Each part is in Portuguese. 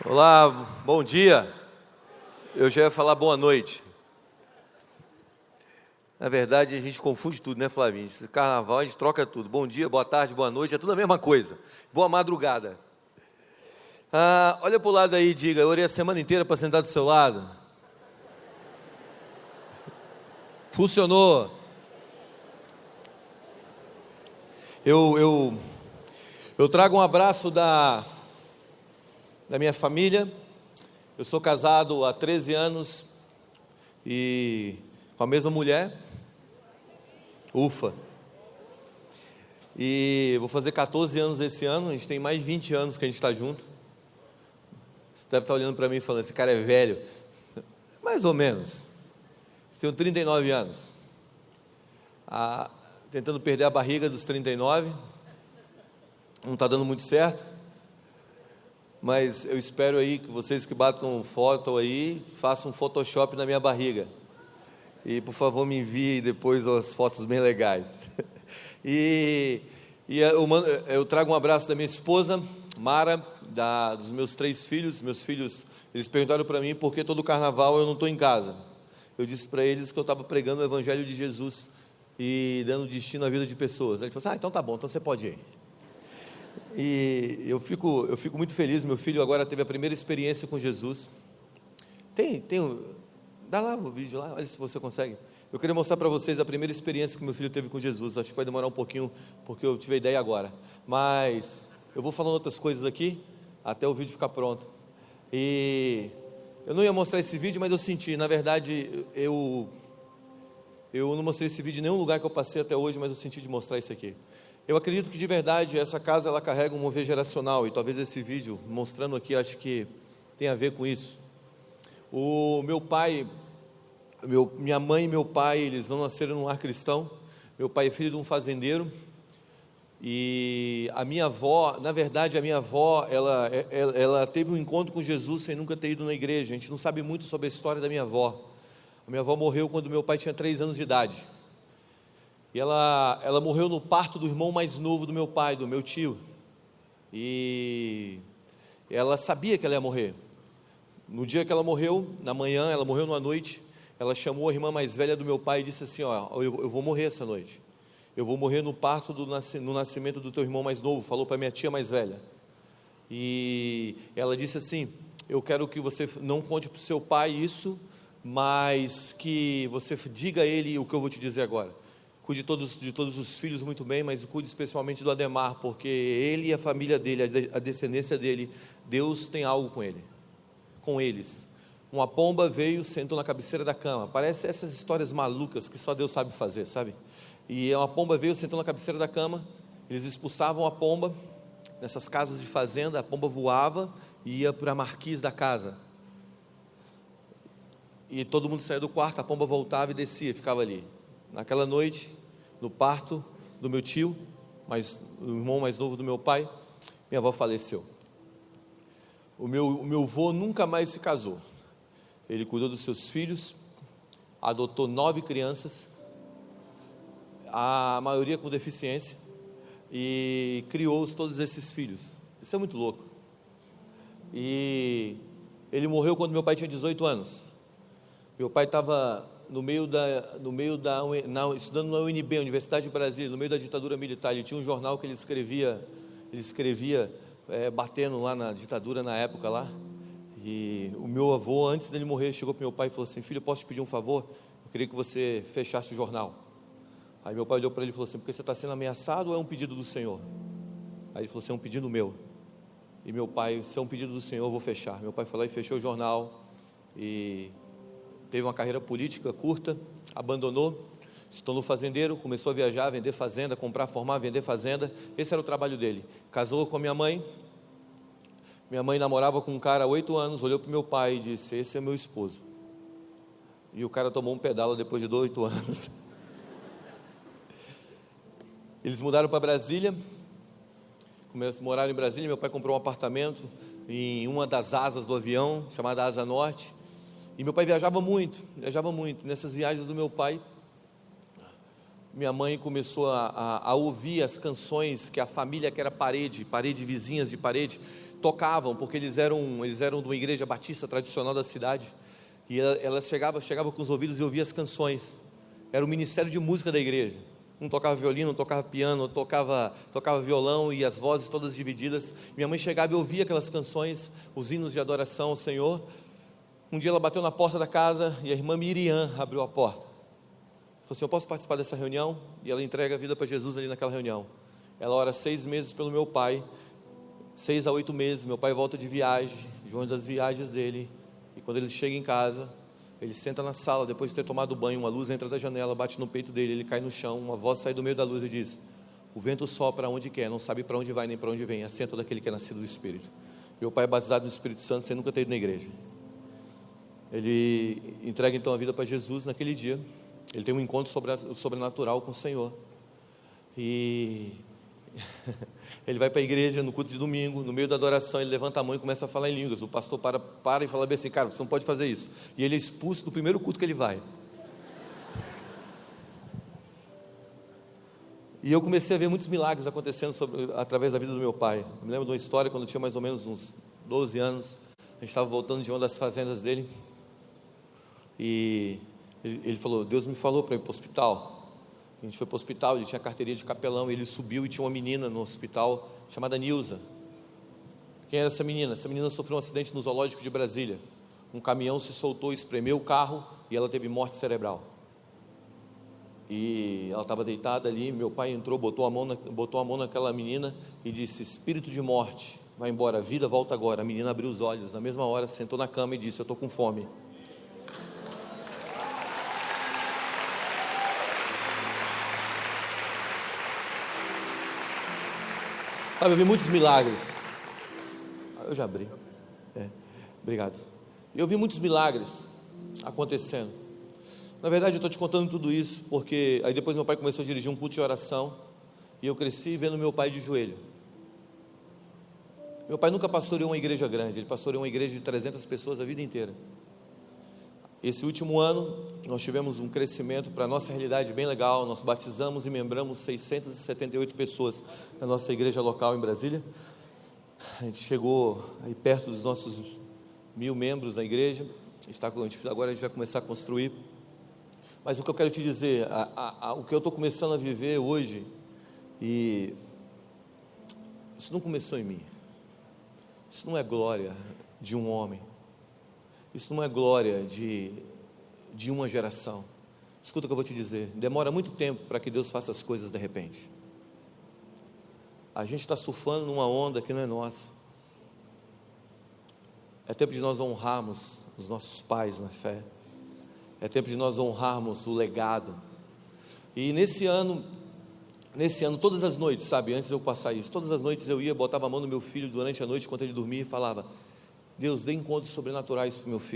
Olá, bom dia. Eu já ia falar boa noite. Na verdade, a gente confunde tudo, né, Flavinho? Esse carnaval a gente troca tudo. Bom dia, boa tarde, boa noite, é tudo a mesma coisa. Boa madrugada. Olha para o lado aí e diga: eu orei a semana inteira para sentar do seu lado. Funcionou. Eu trago um abraço da minha família. Eu sou casado há 13 anos e com a mesma mulher. Ufa. E vou fazer 14 anos esse ano. A gente tem mais de 20 anos que a gente está junto. Você deve estar olhando para mim e falando: esse cara é velho. Mais ou menos. Tenho 39 anos. Tentando perder a barriga dos 39. Não está dando muito certo. Mas eu espero aí que vocês que batam foto aí façam um Photoshop na minha barriga. E por favor me envie depois as fotos bem legais. Eu trago um abraço da minha esposa, Mara, dos meus 3 filhos. Meus filhos, eles perguntaram para mim por que todo carnaval eu não estou em casa. Eu disse para eles que eu estava pregando o Evangelho de Jesus e dando destino à vida de pessoas. Aí ele falou assim: então tá bom, então você pode ir. E eu fico muito feliz. Meu filho agora teve a primeira experiência com Jesus. Dá lá o vídeo lá, olha se você consegue. Eu queria mostrar para vocês a primeira experiência que meu filho teve com Jesus. Acho que vai demorar um pouquinho, porque eu tive a ideia agora. Mas eu vou falando outras coisas aqui, até o vídeo ficar pronto. E eu não ia mostrar esse vídeo, mas eu senti. Na verdade, eu não mostrei esse vídeo em nenhum lugar que eu passei até hoje, mas eu senti de mostrar isso aqui. Eu acredito que de verdade essa casa ela carrega um mover geracional, e talvez esse vídeo mostrando aqui, acho que tem a ver com isso. O meu pai, minha mãe e meu pai, eles não nasceram num lar cristão. Meu pai é filho de um fazendeiro. E a minha avó, na verdade, ela teve um encontro com Jesus sem nunca ter ido na igreja. A gente não sabe muito sobre a história da minha avó. A minha avó morreu quando meu pai tinha 3 anos de idade. E ela morreu no parto do irmão mais novo do meu pai, do meu tio. E ela sabia que ela ia morrer. No dia que ela morreu, na manhã, ela morreu numa noite, ela chamou a irmã mais velha do meu pai e disse assim: eu vou morrer essa noite. Eu vou morrer no parto, no nascimento do teu irmão mais novo. Falou para minha tia mais velha. E ela disse assim: eu quero que você não conte para o seu pai isso, mas que você diga a ele o que eu vou te dizer agora. Cuide de todos os filhos muito bem, mas cuide especialmente do Ademar, porque ele e a família dele, a descendência dele, Deus tem algo com eles. Uma pomba veio, sentou na cabeceira da cama. Parece essas histórias malucas que só Deus sabe fazer, sabe? E uma pomba veio, sentou na cabeceira da cama. Eles expulsavam a pomba nessas casas de fazenda. A pomba voava e ia para a marquise da casa. E todo mundo saía do quarto, a pomba voltava e descia, ficava ali. Naquela noite, no parto do meu tio, o irmão mais novo do meu pai, minha avó faleceu. O meu avô nunca mais se casou. Ele cuidou dos seus filhos, adotou 9 crianças, a maioria com deficiência, e criou todos esses filhos. Isso é muito louco. E ele morreu quando meu pai tinha 18 anos. Meu pai estava estudando na UNB, Universidade de Brasília, no meio da ditadura militar. Ele tinha um jornal que ele escrevia batendo lá na ditadura na época lá. E o meu avô, antes dele morrer, chegou para meu pai e falou assim: filho, eu posso te pedir um favor? Eu queria que você fechasse o jornal. Aí meu pai olhou para ele e falou assim: porque você está sendo ameaçado ou é um pedido do Senhor? Aí ele falou assim: é um pedido meu. E meu pai: se é um pedido do Senhor, eu vou fechar. Meu pai foi lá e fechou o jornal. E teve uma carreira política curta, abandonou, se tornou fazendeiro, começou a viajar, vender fazenda, comprar, formar, vender fazenda. Esse era o trabalho dele. Casou com a minha mãe. Minha mãe namorava com um cara há 8 anos, olhou para o meu pai e disse: esse é meu esposo. E o cara tomou um pedala depois de 8 anos. Eles mudaram para Brasília, moraram em Brasília. Meu pai comprou um apartamento em uma das asas do avião, chamada Asa Norte. E meu pai viajava muito. Nessas viagens do meu pai, minha mãe começou a ouvir as canções que a família, que era parede, vizinhas de parede, tocavam, porque eles eram de uma igreja batista tradicional da cidade, e ela chegava com os ouvidos e ouvia as canções. Era o ministério de música da igreja. Um tocava violino, um tocava piano, tocava violão, e as vozes todas divididas. Minha mãe chegava e ouvia aquelas canções, os hinos de adoração ao Senhor. Um dia ela bateu na porta da casa e a irmã Miriam abriu a porta. Falou assim: eu posso participar dessa reunião? E ela entrega a vida para Jesus ali naquela reunião. Ela ora 6 meses pelo meu pai, 6 a 8 meses, meu pai volta de viagem, de uma das viagens dele, e quando ele chega em casa, ele senta na sala, depois de ter tomado banho, uma luz entra da janela, bate no peito dele, ele cai no chão, uma voz sai do meio da luz e diz: o vento sopra onde quer, não sabe para onde vai nem para onde vem, assenta daquele que é nascido do Espírito. Meu pai é batizado no Espírito Santo sem nunca ter ido na igreja. Ele entrega então a vida para Jesus naquele dia. Ele tem um encontro sobrenatural com o Senhor, e ele vai para a igreja no culto de domingo. No meio da adoração ele levanta a mão e começa a falar em línguas. O pastor para e fala bem assim: cara, você não pode fazer isso. E ele é expulso do primeiro culto que ele vai. E eu comecei a ver muitos milagres acontecendo através da vida do meu pai. Eu me lembro de uma história, quando eu tinha mais ou menos uns 12 anos, a gente estava voltando de uma das fazendas dele, e ele falou: Deus me falou para ir para o hospital. A gente foi para o hospital, ele tinha carteirinha de capelão, ele subiu e tinha uma menina no hospital chamada Nilza. Quem era essa menina? Essa menina sofreu um acidente no zoológico de Brasília. Um caminhão se soltou, espremeu o carro e ela teve morte cerebral. E ela estava deitada ali, meu pai entrou, botou a mão naquela menina e disse: espírito de morte, vai embora, a vida volta agora. A menina abriu os olhos, na mesma hora sentou na cama e disse: eu estou com fome. Sabe, eu vi muitos milagres. Eu já abri. Obrigado. Eu vi muitos milagres acontecendo. Na verdade, eu estou te contando tudo isso porque aí depois meu pai começou a dirigir um culto de oração, e eu cresci vendo meu pai de joelho. Meu pai nunca pastoreou uma igreja grande, ele pastoreou uma igreja de 300 pessoas a vida inteira. Esse último ano, nós tivemos um crescimento para a nossa realidade bem legal. Nós batizamos e membramos 678 pessoas na nossa igreja local em Brasília. A gente chegou aí perto dos nossos 1000 membros na igreja. Agora a gente vai começar a construir. Mas o que eu quero te dizer, o que eu estou começando a viver hoje, e isso não começou em mim. Isso não é glória de um homem. Isso não é glória de uma geração. Escuta o que eu vou te dizer: demora muito tempo para que Deus faça as coisas de repente. A gente está surfando numa onda que não é nossa. É tempo de nós honrarmos os nossos pais na fé. É tempo de nós honrarmos o legado. E nesse ano, todas as noites, sabe, antes de eu passar isso, todas as noites eu ia, botava a mão no meu filho durante a noite, enquanto ele dormia, e falava: Deus, dê encontros sobrenaturais para meus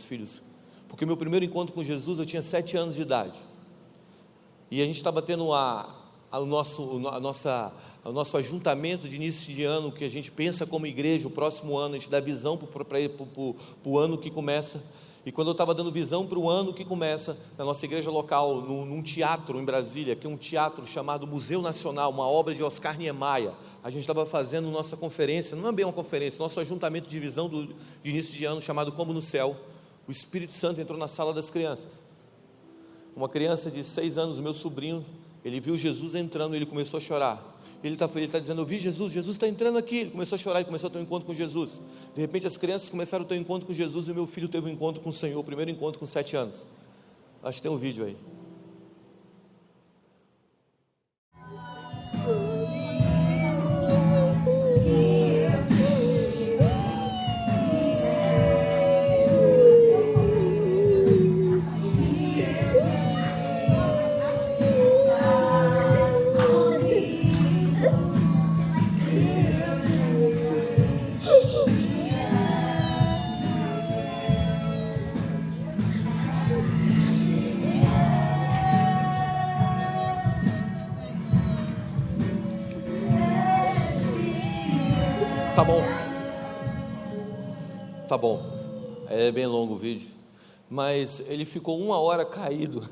filhos, porque o meu primeiro encontro com Jesus eu tinha 7 anos de idade, e a gente estava tendo o nosso ajuntamento de início de ano, que a gente pensa como igreja, o próximo ano, a gente dá visão para o ano que começa. E quando eu estava dando visão para o ano que começa, na nossa igreja local, num teatro em Brasília, que é um teatro chamado Museu Nacional, uma obra de Oscar Niemeyer, a gente estava fazendo nossa conferência, não é bem uma conferência, nosso ajuntamento de visão de início de ano, chamado Como no Céu. O Espírito Santo entrou na sala das crianças. Uma criança de 6 anos, o meu sobrinho, ele viu Jesus entrando e ele começou a chorar. Ele está dizendo: eu vi Jesus está entrando aqui. Ele começou a chorar, ele começou a ter um encontro com Jesus. De repente as crianças começaram a ter um encontro com Jesus, e o meu filho teve um encontro com o Senhor, o primeiro encontro com 7 anos. Acho que tem um vídeo aí. Tá bom, é bem longo o vídeo, mas ele ficou 1 hora caído,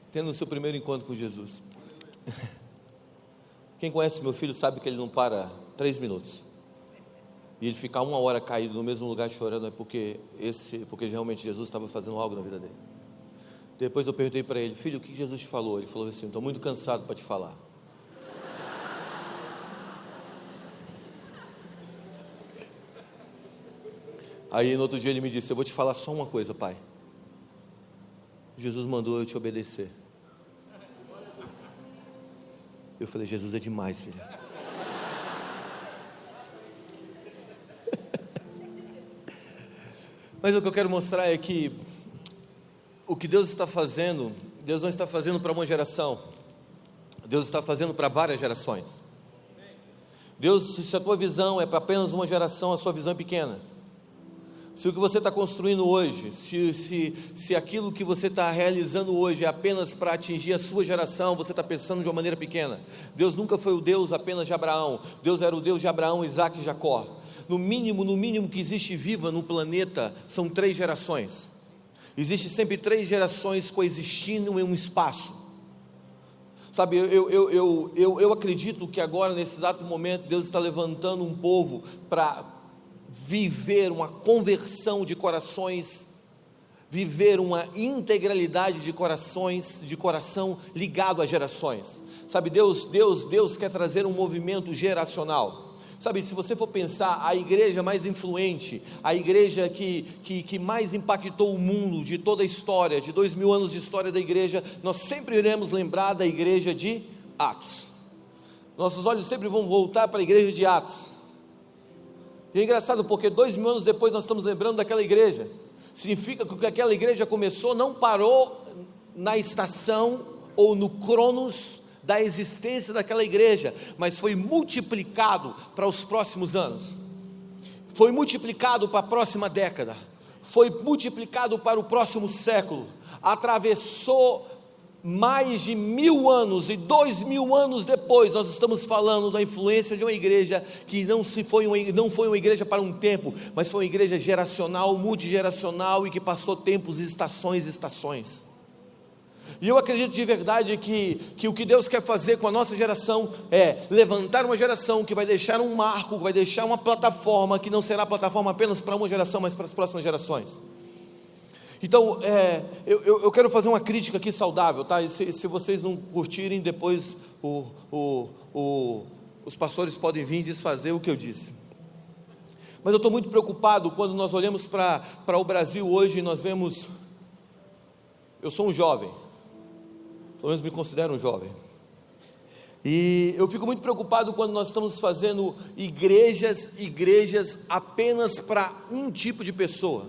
tendo o seu primeiro encontro com Jesus. Quem conhece meu filho sabe que ele não para 3 minutos. E ele ficar 1 hora caído no mesmo lugar chorando, é porque realmente Jesus estava fazendo algo na vida dele. Depois eu perguntei para ele: filho, o que Jesus te falou? Ele falou assim: estou muito cansado para te falar. Aí no outro dia ele me disse: eu vou te falar só uma coisa, pai. Jesus mandou eu te obedecer. Eu falei: Jesus é demais, filho. Mas o que eu quero mostrar é que o que Deus está fazendo, Deus não está fazendo para uma geração, Deus está fazendo para várias gerações. Deus, se a tua visão é para apenas uma geração, a sua visão é pequena. Se o que você está construindo hoje, se aquilo que você está realizando hoje é apenas para atingir a sua geração, você está pensando de uma maneira pequena. Deus nunca foi o Deus apenas de Abraão. Deus era o Deus de Abraão, Isaque e Jacó. No mínimo que existe viva no planeta, são 3 gerações. Existe sempre 3 gerações coexistindo em um espaço. Sabe, eu acredito que agora, nesse exato momento, Deus está levantando um povo para viver uma conversão de corações, viver uma integralidade de corações, de coração ligado às gerações. Sabe, Deus quer trazer um movimento geracional. Sabe, se você for pensar, a igreja mais influente, a igreja que mais impactou o mundo de toda a história, de 2000 anos de história da igreja, nós sempre iremos lembrar da igreja de Atos. Nossos olhos sempre vão voltar para a igreja de Atos. E é engraçado porque 2000 anos depois nós estamos lembrando daquela igreja. Significa que o que aquela igreja começou não parou na estação ou no cronos da existência daquela igreja, mas foi multiplicado para os próximos anos, foi multiplicado para a próxima década, foi multiplicado para o próximo século, atravessou mais de 1000 anos, e 2000 anos depois, nós estamos falando da influência de uma igreja que não foi uma igreja para um tempo, mas foi uma igreja geracional, multigeracional, e que passou tempos, estações. E eu acredito de verdade que o que Deus quer fazer com a nossa geração é levantar uma geração que vai deixar um marco, vai deixar uma plataforma, que não será plataforma apenas para uma geração, mas para as próximas gerações. Então, eu quero fazer uma crítica aqui saudável, tá? E se vocês não curtirem, depois os pastores podem vir desfazer o que eu disse. Mas eu estou muito preocupado quando nós olhamos para o Brasil hoje e nós vemos... Eu sou um jovem, pelo menos me considero um jovem, e eu fico muito preocupado quando nós estamos fazendo igrejas apenas para um tipo de pessoa.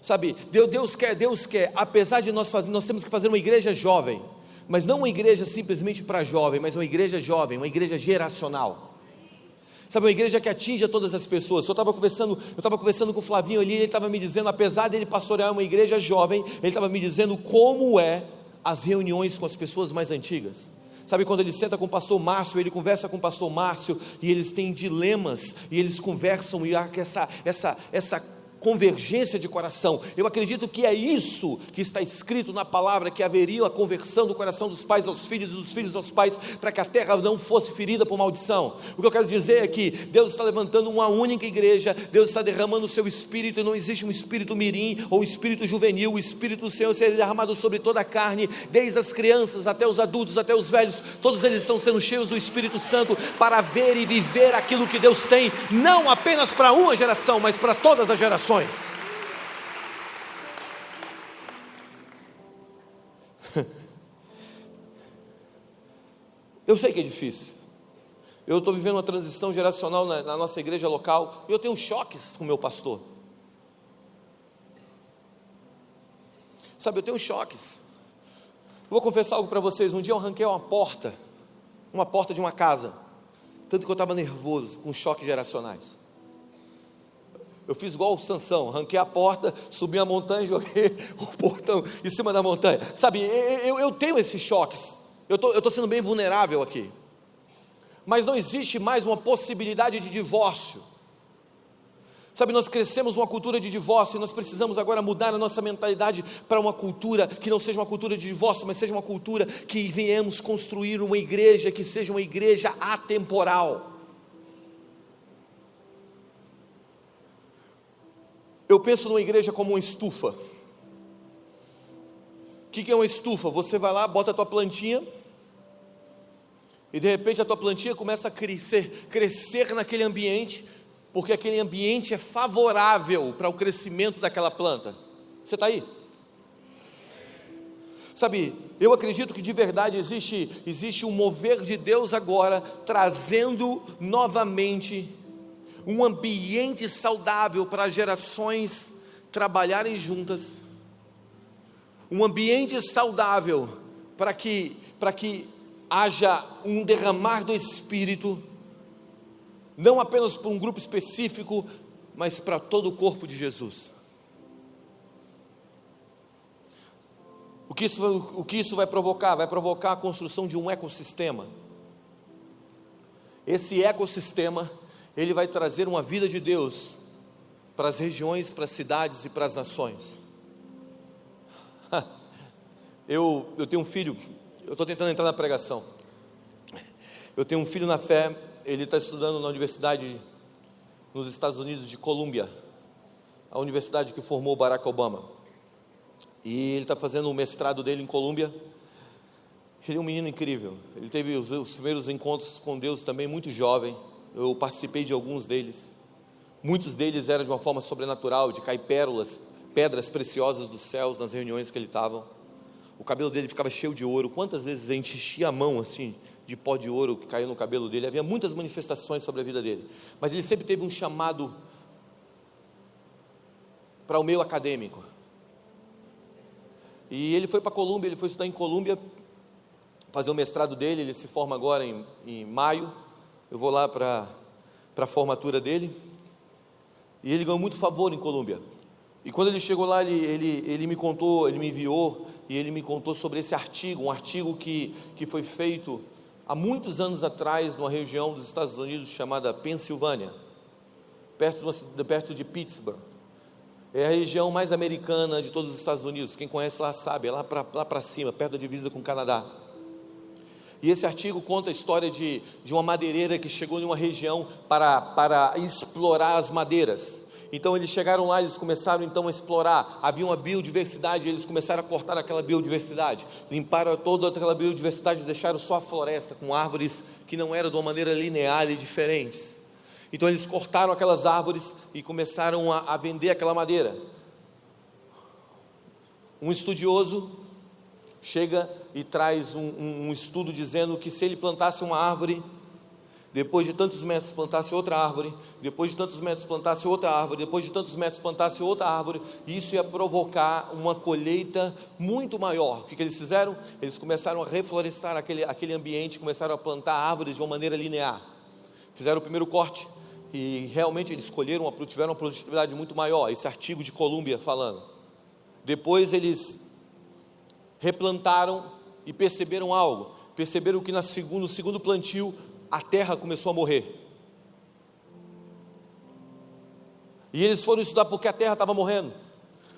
Sabe, Deus quer, apesar de nós temos que fazer uma igreja jovem, mas não uma igreja simplesmente para jovem, mas uma igreja jovem, uma igreja geracional. Sabe, uma igreja que atinja todas as pessoas. Eu estava conversando com o Flavinho ali, ele estava me dizendo, apesar dele pastorear uma igreja jovem, ele estava me dizendo como é as reuniões com as pessoas mais antigas. Sabe, quando ele senta com o pastor Márcio, ele conversa com o pastor Márcio, e eles têm dilemas, e eles conversam, e há essa convergência de coração. Eu acredito que é isso que está escrito na palavra, que haveria a conversão do coração dos pais aos filhos e dos filhos aos pais, para que a terra não fosse ferida por maldição. O que eu quero dizer é que Deus está levantando uma única igreja, Deus está derramando o seu espírito, e não existe um espírito mirim ou um espírito juvenil. O espírito do Senhor será derramado sobre toda a carne, desde as crianças até os adultos, até os velhos, todos eles estão sendo cheios do Espírito Santo, para ver e viver aquilo que Deus tem, não apenas para uma geração, mas para todas as gerações. Eu sei que é difícil. Eu estou vivendo uma transição geracional na nossa igreja local, e eu tenho choques com o meu pastor. Sabe, eu tenho choques. Vou confessar algo para vocês. Um dia eu arranquei uma porta de uma casa, tanto que eu estava nervoso, com choques geracionais. Eu fiz igual o Sansão, arranquei a porta, subi a montanha e joguei o portão em cima da montanha. Sabe, eu tenho esses choques, eu estou sendo bem vulnerável aqui. Mas não existe mais uma possibilidade de divórcio. Sabe, nós crescemos numa cultura de divórcio, e nós precisamos agora mudar a nossa mentalidade para uma cultura que não seja uma cultura de divórcio, mas seja uma cultura que venhamos construir uma igreja que seja uma igreja atemporal. Eu penso numa igreja como uma estufa. O que é uma estufa? Você vai lá, bota a tua plantinha, e de repente a tua plantinha começa a crescer naquele ambiente, porque aquele ambiente é favorável para o crescimento daquela planta. Você está aí? Sabe, eu acredito que de verdade existe um mover de Deus agora, trazendo novamente um ambiente saudável para as gerações trabalharem juntas, um ambiente saudável para que haja um derramar do Espírito, não apenas para um grupo específico, mas para todo o corpo de Jesus. O que isso vai provocar? Vai provocar a construção de um ecossistema. Esse ecossistema, ele vai trazer uma vida de Deus para as regiões, para as cidades e para as nações. Eu tenho um filho, eu estou tentando entrar na pregação. Eu tenho um filho na fé, ele está estudando na universidade nos Estados Unidos de Colômbia, a universidade que formou Barack Obama. E ele está fazendo o mestrado dele em Colômbia. Ele é um menino incrível. Ele teve os primeiros encontros com Deus também muito jovem. Eu participei de alguns deles. Muitos deles eram de uma forma sobrenatural, de cair pérolas, pedras preciosas dos céus nas reuniões que ele estava. O cabelo dele ficava cheio de ouro. Quantas vezes a gente enchia a mão assim, de pó de ouro que caiu no cabelo dele. Havia muitas manifestações sobre a vida dele. Mas ele sempre teve um chamado para o meio acadêmico. E ele foi para Colômbia, ele foi estudar em Colômbia, fazer o mestrado dele. Ele se forma agora em maio. Eu vou lá para a formatura dele. E ele ganhou muito favor em Colômbia. E quando ele chegou lá, ele me contou, ele me enviou, e ele me contou sobre esse artigo, um artigo que foi feito há muitos anos atrás, numa região dos Estados Unidos chamada Pensilvânia, perto de Pittsburgh. É a região mais americana de todos os Estados Unidos. Quem conhece lá sabe, é lá para cima, perto da divisa com o Canadá. E esse artigo conta a história de uma madeireira que chegou em uma região para explorar as madeiras. Então eles chegaram lá, eles começaram então a explorar. Havia uma biodiversidade, eles começaram a cortar aquela biodiversidade, limparam toda aquela biodiversidade, deixaram só a floresta com árvores que não eram de uma maneira linear e diferentes. Então eles cortaram aquelas árvores e começaram a vender aquela madeira. Um estudioso chega e traz um estudo dizendo que se ele plantasse uma árvore, depois de tantos metros plantasse outra árvore, depois de tantos metros plantasse outra árvore, depois de tantos metros plantasse outra árvore, e isso ia provocar uma colheita muito maior. O que eles fizeram? Eles começaram a reflorestar aquele ambiente, começaram a plantar árvores de uma maneira linear. Fizeram o primeiro corte, e realmente eles tiveram uma produtividade muito maior. Esse artigo de Colômbia falando. Depois eles replantaram e perceberam algo. Perceberam que no segundo plantio a terra começou a morrer. E eles foram estudar porque a terra estava morrendo.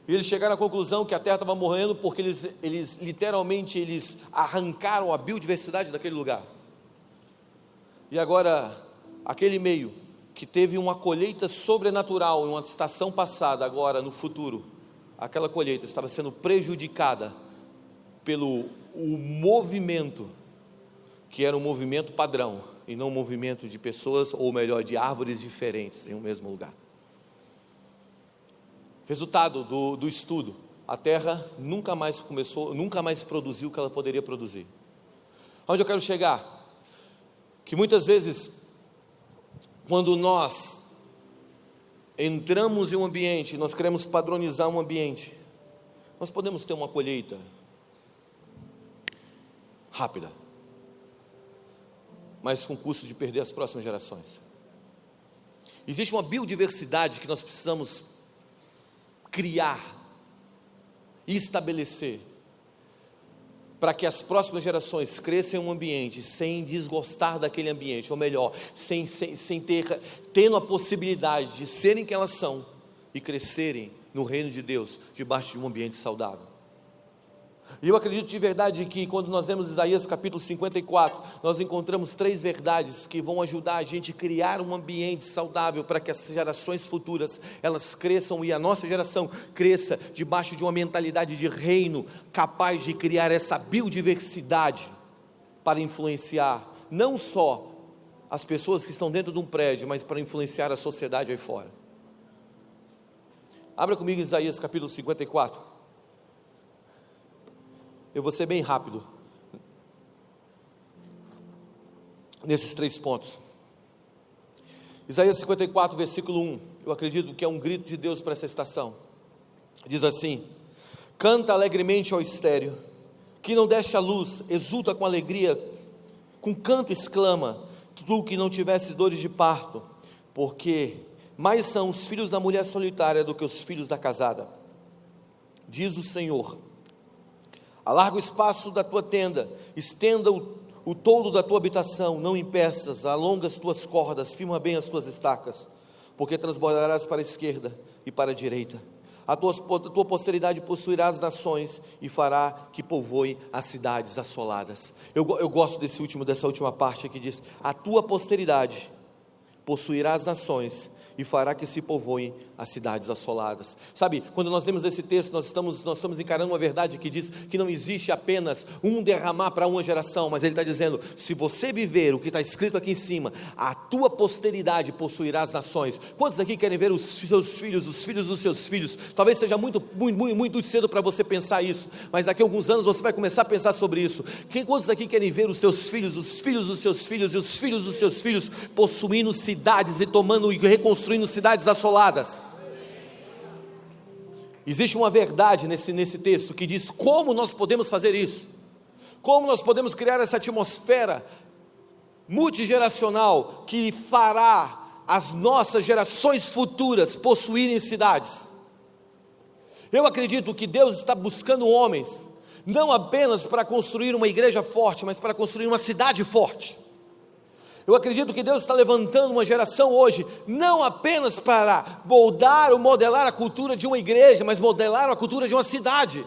E eles chegaram à conclusão que a terra estava morrendo porque eles literalmente arrancaram a biodiversidade daquele lugar. E agora, aquele meio que teve uma colheita sobrenatural em uma estação passada, agora no futuro, aquela colheita estava sendo prejudicada pelo movimento, que era um movimento padrão, e não um movimento de pessoas, ou melhor, de árvores diferentes em um mesmo lugar. Resultado do estudo: a terra nunca mais produziu o que ela poderia produzir. Onde eu quero chegar? Que muitas vezes, quando nós entramos em um ambiente, nós queremos padronizar um ambiente, nós podemos ter uma colheita rápida, mas com custo de perder as próximas gerações. Existe uma biodiversidade que nós precisamos criar e estabelecer, para que as próximas gerações cresçam em um ambiente sem desgostar daquele ambiente, ou melhor, tendo a possibilidade de serem quem elas são e crescerem no reino de Deus, debaixo de um ambiente saudável. E eu acredito de verdade que quando nós lemos Isaías capítulo 54, nós encontramos 3 verdades que vão ajudar a gente a criar um ambiente saudável para que as gerações futuras, elas cresçam e a nossa geração cresça debaixo de uma mentalidade de reino, capaz de criar essa biodiversidade para influenciar não só as pessoas que estão dentro de um prédio, mas para influenciar a sociedade aí fora. Abra comigo Isaías capítulo 54. Eu vou ser bem rápido nesses 3 pontos. Isaías 54, versículo 1. Eu acredito que é um grito de Deus para essa estação. Diz assim: canta alegremente, ó estéreo, que não deste a luz, exulta com alegria, com canto exclama, tu que não tivesses dores de parto, porque mais são os filhos da mulher solitária do que os filhos da casada. Diz o Senhor: alarga o espaço da tua tenda, estenda o toldo da tua habitação, não impeças, alonga as tuas cordas, firma bem as tuas estacas, porque transbordarás para a esquerda e para a direita. A tua posteridade possuirá as nações e fará que povoem as cidades assoladas. Eu gosto dessa última parte aqui, diz: a tua posteridade possuirá as nações e fará que se povoem as cidades assoladas. Sabe, quando nós lemos esse texto, nós estamos encarando uma verdade que diz que não existe apenas um derramar para uma geração, mas ele está dizendo: se você viver o que está escrito aqui em cima, a tua posteridade possuirá as nações. Quantos aqui querem ver os seus filhos, os filhos dos seus filhos? Talvez seja muito cedo para você pensar isso, mas daqui a alguns anos você vai começar a pensar sobre isso. Quantos aqui querem ver os seus filhos, os filhos dos seus filhos e os filhos dos seus filhos possuindo cidades e tomando e reconstruindo cidades assoladas? Existe uma verdade nesse texto que diz como nós podemos fazer isso, como nós podemos criar essa atmosfera multigeracional que fará as nossas gerações futuras possuírem cidades. Eu acredito que Deus está buscando homens, não apenas para construir uma igreja forte, mas para construir uma cidade forte. Eu acredito que Deus está levantando uma geração hoje, não apenas para moldar ou modelar a cultura de uma igreja, mas modelar a cultura de uma cidade.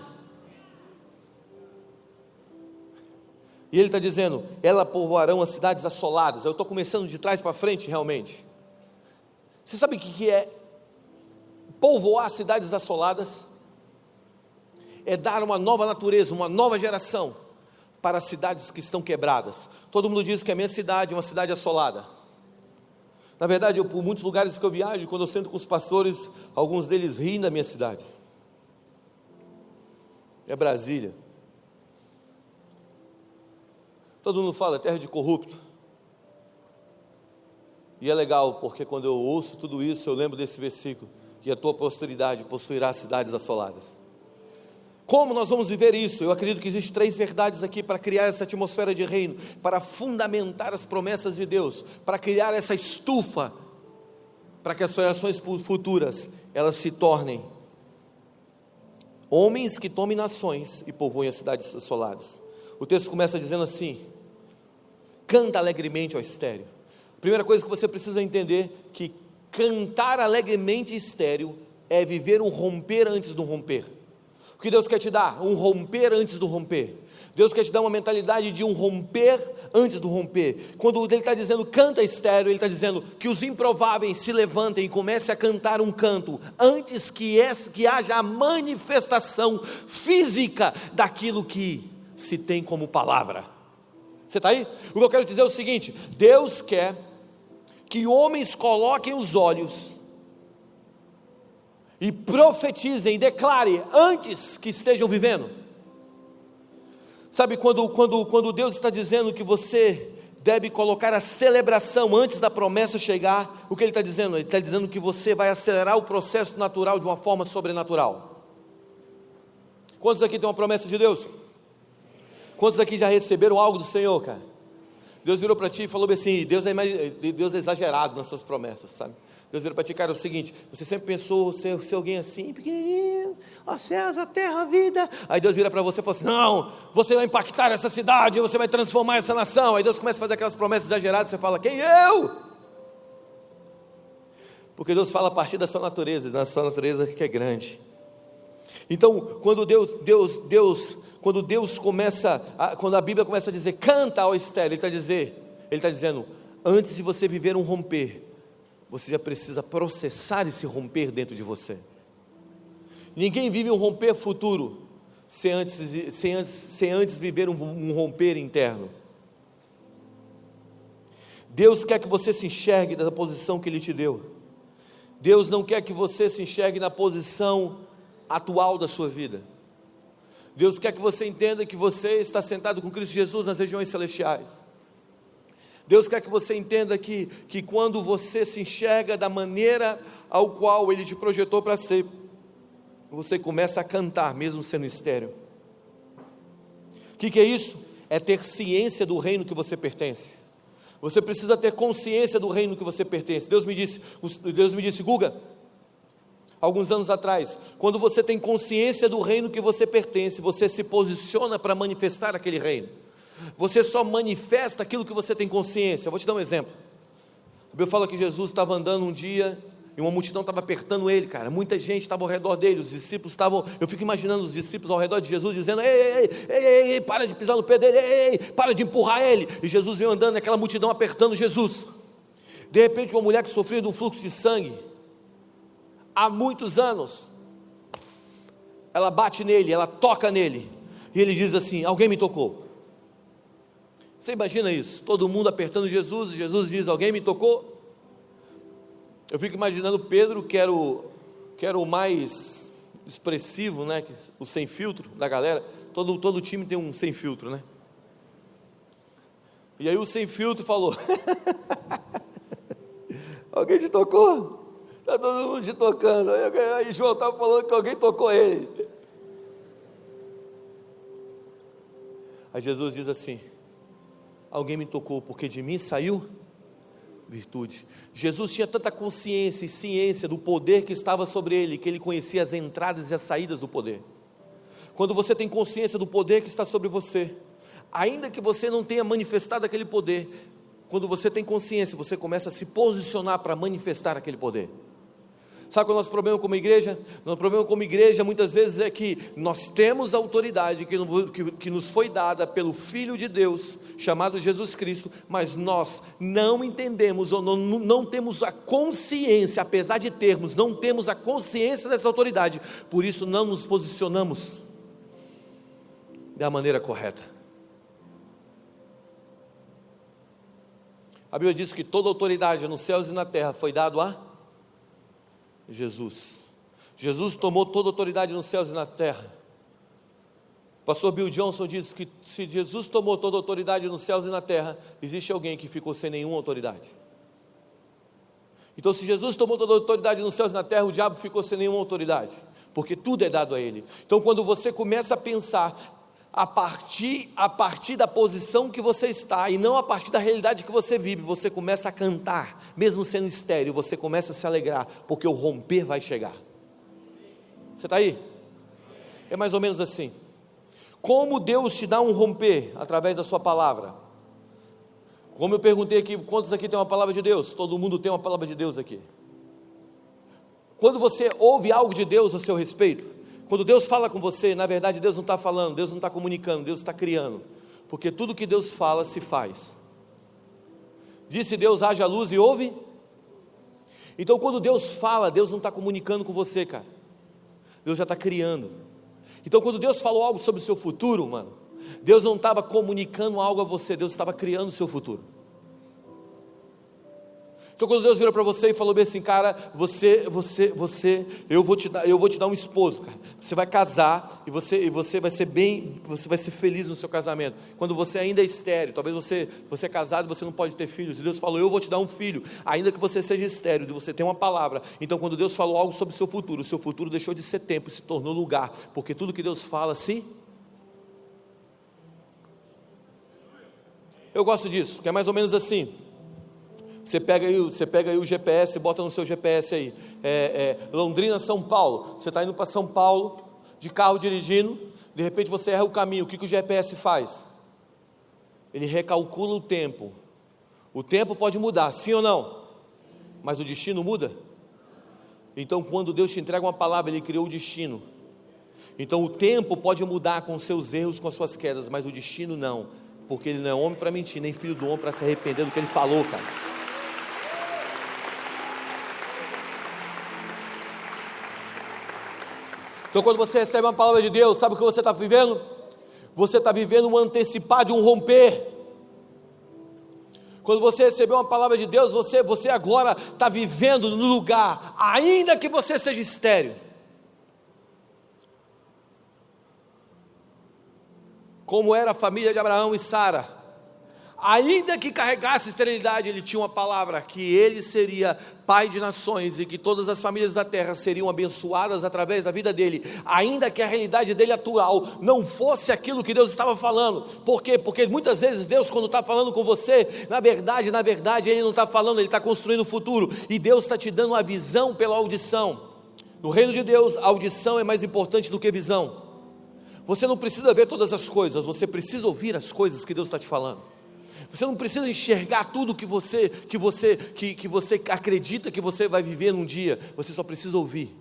E Ele está dizendo: ela povoarão as cidades assoladas. Eu estou começando de trás para frente realmente. Você sabe o que é povoar cidades assoladas? É dar uma nova natureza, uma nova geração para as cidades que estão quebradas. Todo mundo diz que a minha cidade é uma cidade assolada. Na verdade, por muitos lugares que eu viajo, quando eu sento com os pastores, alguns deles riem da minha cidade. É Brasília. Todo mundo fala, é terra de corrupto. E é legal, porque quando eu ouço tudo isso, eu lembro desse versículo: que a tua posteridade possuirá cidades assoladas. Como nós vamos viver isso? Eu acredito que existem 3 verdades aqui para criar essa atmosfera de reino, para fundamentar as promessas de Deus, para criar essa estufa, para que as gerações futuras, elas se tornem homens que tomem nações e povoem as cidades assoladas. O texto começa dizendo assim: canta alegremente, ó estéreo. A primeira coisa que você precisa entender, que cantar alegremente estéreo é viver um romper antes do romper. O que Deus quer te dar? Um romper antes do romper. Deus quer te dar uma mentalidade de um romper antes do romper. Quando Ele está dizendo canta estéreo, Ele está dizendo que os improváveis se levantem e comecem a cantar um canto, antes que haja a manifestação física daquilo que se tem como palavra. Você está aí? O que eu quero dizer é o seguinte: Deus quer que homens coloquem os olhos e profetizem, declarem antes que estejam vivendo. Sabe, quando Deus está dizendo que você deve colocar a celebração antes da promessa chegar, o que Ele está dizendo? Ele está dizendo que você vai acelerar o processo natural de uma forma sobrenatural. Quantos aqui têm uma promessa de Deus? Quantos aqui já receberam algo do Senhor, cara? Deus virou para ti e falou assim: Deus é exagerado nas suas promessas, sabe? Deus virou para ti, cara, é o seguinte: você sempre pensou ser alguém assim, pequenininho, ó céus, a terra, a vida. Aí Deus vira para você e fala assim: não, você vai impactar essa cidade, você vai transformar essa nação. Aí Deus começa a fazer aquelas promessas exageradas, você fala: quem eu? Porque Deus fala a partir da sua natureza que é grande. Então, quando quando Deus começa, quando a Bíblia começa a dizer, canta ao estéril, Ele está dizendo, antes de você viver um romper, você já precisa processar esse romper dentro de você. Ninguém vive um romper futuro, sem antes viver um romper interno. Deus quer que você se enxergue da posição que Ele te deu. Deus não quer que você se enxergue na posição atual da sua vida. Deus quer que você entenda que você está sentado com Cristo Jesus nas regiões celestiais. Deus quer que você entenda que quando você se enxerga da maneira ao qual Ele te projetou para ser, você começa a cantar mesmo sendo estéril. O que é isso? É ter ciência do reino que você pertence. Você precisa ter consciência do reino que você pertence. Deus me disse, Guga, alguns anos atrás, quando você tem consciência do reino que você pertence, você se posiciona para manifestar aquele reino. Você só manifesta aquilo que você tem consciência. Eu vou te dar um exemplo. A Bíblia fala que Jesus estava andando um dia e uma multidão estava apertando Ele, cara. Muita gente estava ao redor dele. Os discípulos estavam, eu fico imaginando os discípulos ao redor de Jesus dizendo, ei, para de pisar no pé dele, ei, para de empurrar ele. E Jesus veio andando, aquela multidão apertando Jesus. De repente uma mulher que sofria de um fluxo de sangue há muitos anos, ela bate nele, ela toca nele, e ele diz assim, alguém me tocou. Você imagina isso? Todo mundo apertando Jesus, e Jesus diz, alguém me tocou? Eu fico imaginando Pedro, que era o mais expressivo, né? O sem filtro da galera. Todo time tem um sem filtro, né? E aí o sem filtro falou, alguém te tocou? Está todo mundo te tocando. Aí João estava falando que alguém tocou ele. Aí Jesus diz assim, alguém me tocou porque de mim saiu virtude. Jesus tinha tanta consciência e ciência do poder que estava sobre ele, que ele conhecia as entradas e as saídas do poder. Quando você tem consciência do poder que está sobre você, ainda que você não tenha manifestado aquele poder, quando você tem consciência, você começa a se posicionar para manifestar aquele poder. Sabe qual é o nosso problema como igreja? Nosso problema como igreja muitas vezes é que nós temos a autoridade que nos foi dada pelo Filho de Deus, chamado Jesus Cristo, mas nós não entendemos ou não temos a consciência, apesar de termos, não temos a consciência dessa autoridade, por isso não nos posicionamos da maneira correta. A Bíblia diz que toda autoridade nos céus e na terra foi dado a Jesus. Jesus tomou toda a autoridade nos céus e na terra. O pastor Bill Johnson diz que se Jesus tomou toda a autoridade nos céus e na terra, existe alguém que ficou sem nenhuma autoridade. Então se Jesus tomou toda a autoridade nos céus e na terra, o diabo ficou sem nenhuma autoridade, porque tudo é dado a ele. Então quando você começa a pensar a partir da posição que você está, e não a partir da realidade que você vive, você começa a cantar, mesmo sendo estéril, você começa a se alegrar, porque o romper vai chegar. Você está aí? É mais ou menos assim. Como Deus te dá um romper? Através da sua palavra. Como eu perguntei aqui, quantos aqui tem uma palavra de Deus? Todo mundo tem uma palavra de Deus aqui. Quando você ouve algo de Deus a seu respeito, quando Deus fala com você, na verdade Deus não está falando, Deus não está comunicando, Deus está criando, porque tudo que Deus fala se faz. Disse Deus, haja luz e ouve. Então quando Deus fala, Deus não está comunicando com você, cara, Deus já está criando. Então quando Deus falou algo sobre o seu futuro, mano, Deus não estava comunicando algo a você, Deus estava criando o seu futuro. Então quando Deus virou para você e falou bem assim, cara, eu vou te dar um esposo, cara. Você vai casar e você vai ser feliz no seu casamento. Quando você ainda é estéril, talvez você é casado e você não pode ter filhos, e Deus falou, eu vou te dar um filho, ainda que você seja estéril, você tem uma palavra. Então quando Deus falou algo sobre o seu futuro deixou de ser tempo, se tornou lugar, porque tudo que Deus fala, eu gosto disso, que é mais ou menos assim. Você pega aí o GPS, bota no seu GPS aí, Londrina, São Paulo, você está indo para São Paulo, de carro dirigindo, de repente você erra o caminho, o que o GPS faz? Ele recalcula o tempo pode mudar, sim ou não? Mas o destino muda? Então quando Deus te entrega uma palavra, Ele criou o destino, Então o tempo pode mudar com seus erros, com as suas quedas, mas o destino não, porque ele não é homem para mentir, nem filho do homem para se arrepender do que ele falou, cara. Então quando você recebe uma palavra de Deus, sabe o que você está vivendo? Você está vivendo um antecipar de um romper. Quando você recebeu uma palavra de Deus, você agora está vivendo no lugar, ainda que você seja estéril. Como era a família de Abraão e Sara, ainda que carregasse esterilidade, ele tinha uma palavra, que ele seria pai de nações, e que todas as famílias da terra seriam abençoadas através da vida dele, ainda que a realidade dele atual não fosse aquilo que Deus estava falando. Por quê? Porque muitas vezes Deus, quando está falando com você, na verdade, ele não está falando, ele está construindo o futuro, e Deus está te dando uma visão pela audição. No reino de Deus, a audição é mais importante do que visão. Você não precisa ver todas as coisas, você precisa ouvir as coisas que Deus está te falando. Você não precisa enxergar tudo que você acredita que você vai viver num dia, você só precisa ouvir.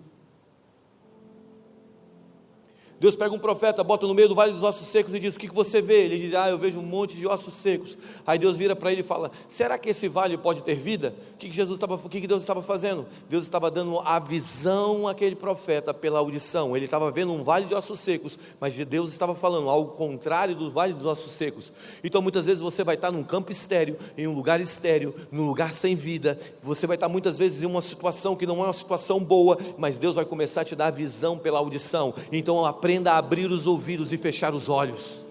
Deus pega um profeta, bota no meio do vale dos ossos secos e diz: o que você vê? Ele diz: eu vejo um monte de ossos secos. Aí Deus vira para ele e fala: será que esse vale pode ter vida? O que Deus estava fazendo? Deus estava dando a visão àquele profeta pela audição. Ele estava vendo um vale de ossos secos, mas Deus estava falando ao contrário do vale dos ossos secos. Então muitas vezes você vai estar num campo estéril, em um lugar estéril, num lugar sem vida. Você vai estar muitas vezes em uma situação que não é uma situação boa, mas Deus vai começar a te dar a visão pela audição. Então aprenda a abrir os ouvidos e fechar os olhos.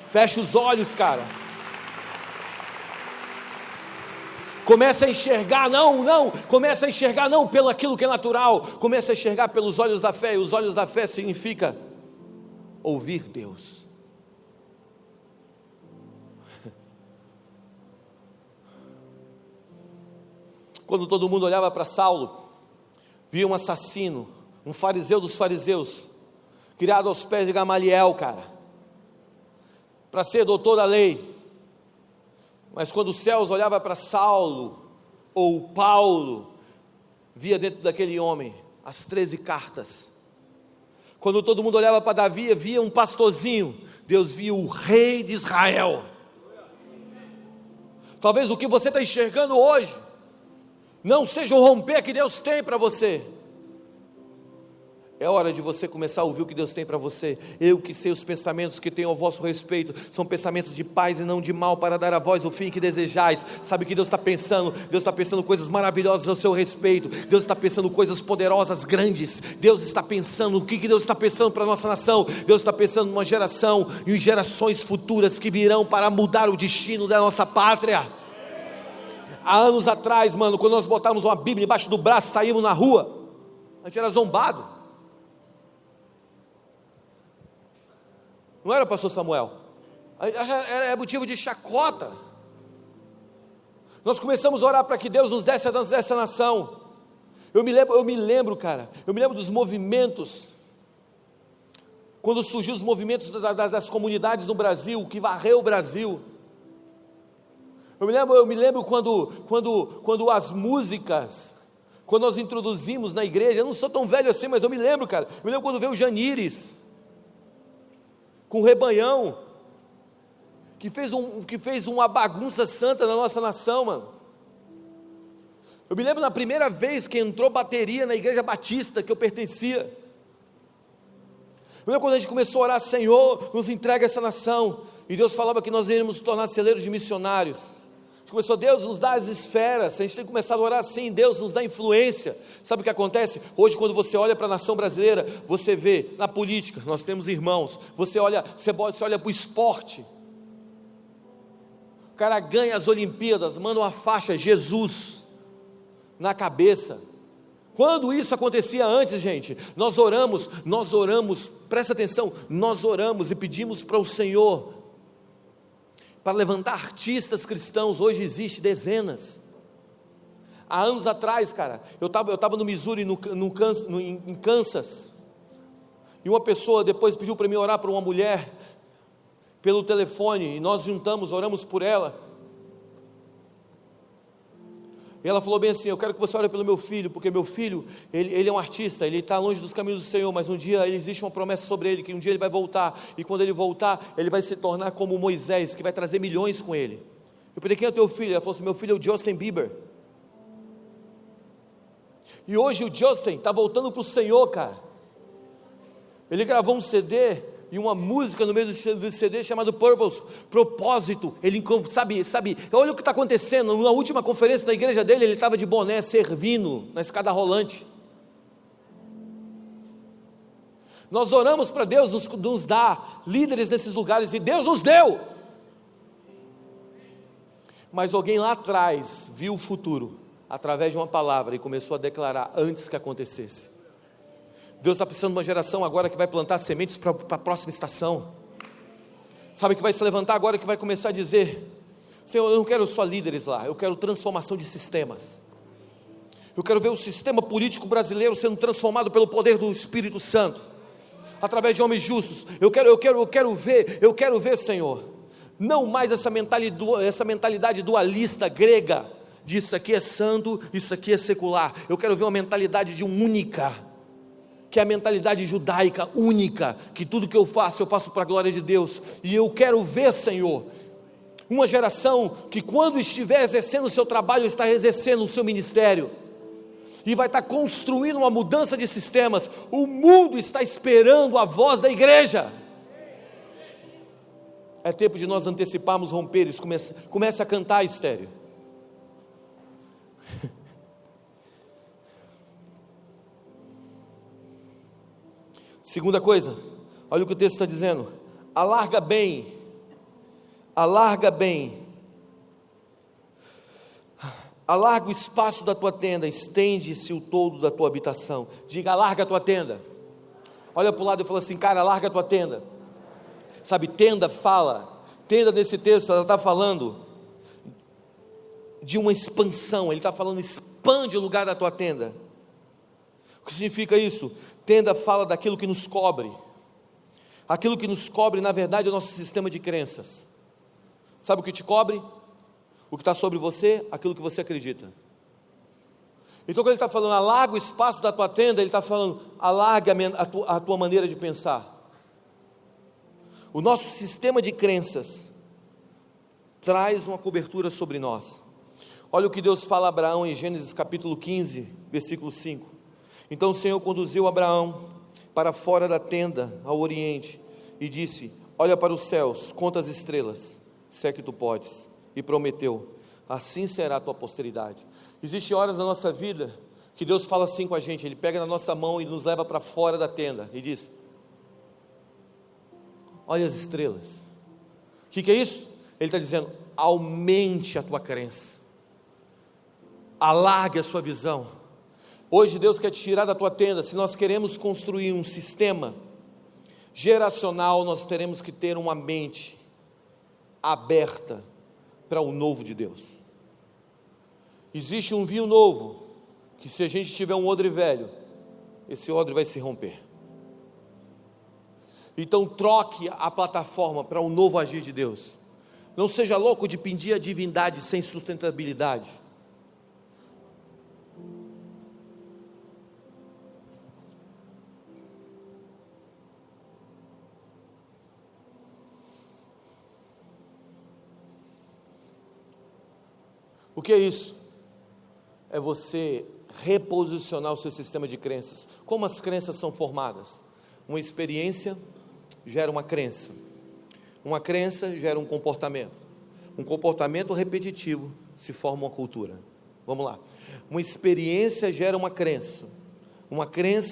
Fecha os olhos, cara. Começa a enxergar, começa a enxergar não pelo aquilo que é natural, começa a enxergar pelos olhos da fé, e os olhos da fé significa ouvir Deus. Quando todo mundo olhava para Saulo, via um assassino, um fariseu dos fariseus, criado aos pés de Gamaliel, cara, para ser doutor da lei. Mas quando os céus olhavam para Saulo, ou Paulo, via dentro daquele homem as 13 cartas. Quando todo mundo olhava para Davi, via um pastorzinho, Deus via o rei de Israel. Talvez o que você está enxergando hoje não seja o romper que Deus tem para você. É hora de você começar a ouvir o que Deus tem para você. Eu que sei os pensamentos que tenho ao vosso respeito, são pensamentos de paz e não de mal, para dar a vós o fim que desejais. Sabe o que Deus está pensando? Deus está pensando coisas maravilhosas ao seu respeito. Deus está pensando coisas poderosas, grandes. Deus está pensando, o que Deus está pensando para a nossa nação? Deus está pensando numa geração e em gerações futuras que virão para mudar o destino da nossa pátria. Há anos atrás, mano, quando nós botávamos uma Bíblia embaixo do braço, saímos na rua, a gente era zombado. Não era, pastor Samuel? Era motivo de chacota. Nós começamos a orar para que Deus nos desse essa nação. Eu me lembro, cara, dos movimentos, quando surgiu os movimentos das comunidades no Brasil, que varreu o Brasil. Eu me lembro quando as músicas, quando nós introduzimos na igreja, eu não sou tão velho assim, mas eu me lembro, cara, quando veio o Janires, com o Rebanhão, que fez uma bagunça santa na nossa nação, mano. Eu me lembro na primeira vez que entrou bateria na igreja batista que eu pertencia. Eu lembro quando a gente começou a orar: Senhor, nos entrega essa nação, e Deus falava que nós iríamos nos tornar celeiros de missionários. Começou: Deus nos dá as esferas, a gente tem que começar a orar assim, Deus nos dá influência. Sabe o que acontece? Hoje, quando você olha para a nação brasileira, você vê na política, nós temos irmãos, você olha para o esporte, o cara ganha as Olimpíadas, manda uma faixa, Jesus, na cabeça. Quando isso acontecia antes, gente, nós oramos, presta atenção, nós oramos e pedimos para o Senhor, para levantar artistas cristãos. Hoje existe dezenas. Há anos atrás, cara, eu estava no Missouri, em Kansas, e uma pessoa depois pediu para mim orar por uma mulher, pelo telefone, e nós juntamos, oramos por ela. E ela falou bem assim: eu quero que você ore pelo meu filho, porque meu filho, ele é um artista, ele está longe dos caminhos do Senhor, mas um dia existe uma promessa sobre ele, que um dia ele vai voltar, e quando ele voltar, ele vai se tornar como Moisés, que vai trazer milhões com ele. Eu falei: quem é o teu filho? Ela falou assim: meu filho é o Justin Bieber. E hoje o Justin está voltando para o Senhor, cara. Ele gravou um CD e uma música no meio do CD chamado Purpose, propósito. Ele sabe, olha o que está acontecendo. Na última conferência da igreja dele, ele estava de boné servindo na escada rolante. Nós oramos para Deus nos dar líderes nesses lugares, e Deus nos deu. Mas alguém lá atrás viu o futuro através de uma palavra e começou a declarar antes que acontecesse. Deus está precisando de uma geração agora que vai plantar sementes para a próxima estação. Sabe, que vai se levantar agora, que vai começar a dizer: Senhor, eu não quero só líderes lá, eu quero transformação de sistemas. Eu quero ver o sistema político brasileiro sendo transformado pelo poder do Espírito Santo, através de homens justos. Eu quero ver, Senhor, não mais essa mentalidade dualista grega, de isso aqui é santo, isso aqui é secular. Eu quero ver uma mentalidade de um única, que é a mentalidade judaica única, que tudo que eu faço para a glória de Deus. E eu quero ver, Senhor, uma geração que quando estiver exercendo o seu trabalho, está exercendo o seu ministério, e vai estar construindo uma mudança de sistemas. O mundo está esperando a voz da igreja. É tempo de nós anteciparmos romperes. Comece a cantar, Estéreo. Segunda coisa, olha o que o texto está dizendo: alarga bem, alarga o espaço da tua tenda, estende-se o todo da tua habitação. Diga: alarga a tua tenda. Olha para o lado e fala assim: cara, alarga a tua tenda. Sabe, tenda nesse texto, ela está falando de uma expansão. Ele está falando: expande o lugar da tua tenda. O que significa isso? Tenda fala daquilo que nos cobre. Aquilo que nos cobre, na verdade, é o nosso sistema de crenças. Sabe o que te cobre? O que está sobre você, aquilo que você acredita. Então, quando ele está falando alarga o espaço da tua tenda, ele está falando alarga a tua maneira de pensar. O nosso sistema de crenças traz uma cobertura sobre nós. Olha o que Deus fala a Abraão em Gênesis capítulo 15, versículo 5. Então o Senhor conduziu Abraão para fora da tenda, ao oriente, e disse: olha para os céus, conta as estrelas, se é que tu podes. E prometeu: assim será a tua posteridade. Existem horas na nossa vida que Deus fala assim com a gente. Ele pega na nossa mão e nos leva para fora da tenda e diz: olha as estrelas. O que é isso? Ele está dizendo: aumente a tua crença, alargue a sua visão. Hoje Deus quer te tirar da tua tenda. Se nós queremos construir um sistema geracional, nós teremos que ter uma mente aberta para o novo de Deus. Existe um vinho novo, que se a gente tiver um odre velho, esse odre vai se romper. Então troque a plataforma para um novo agir de Deus. Não seja louco de pedir a divindade sem sustentabilidade. O que é isso? É você reposicionar o seu sistema de crenças. Como as crenças são formadas? Uma experiência gera uma crença gera um comportamento repetitivo se forma uma cultura. Vamos lá, uma experiência gera uma crença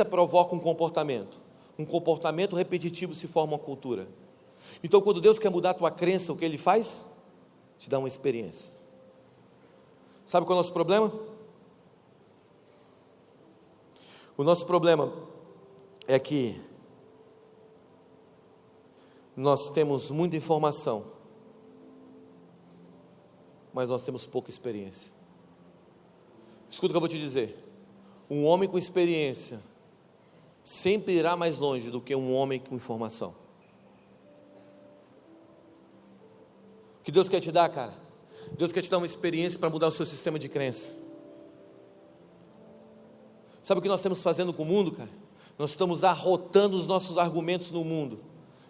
provoca um comportamento repetitivo se forma uma cultura. Então, quando Deus quer mudar a tua crença, o que Ele faz? Te dá uma experiência. Sabe qual é o nosso problema? O nosso problema é que nós temos muita informação, mas nós temos pouca experiência. Escuta o que eu vou te dizer: um homem com experiência sempre irá mais longe do que um homem com informação. O que Deus quer te dar, cara? Deus quer te dar uma experiência para mudar o seu sistema de crença. Sabe o que nós estamos fazendo com o mundo, cara? Nós estamos arrotando os nossos argumentos no mundo,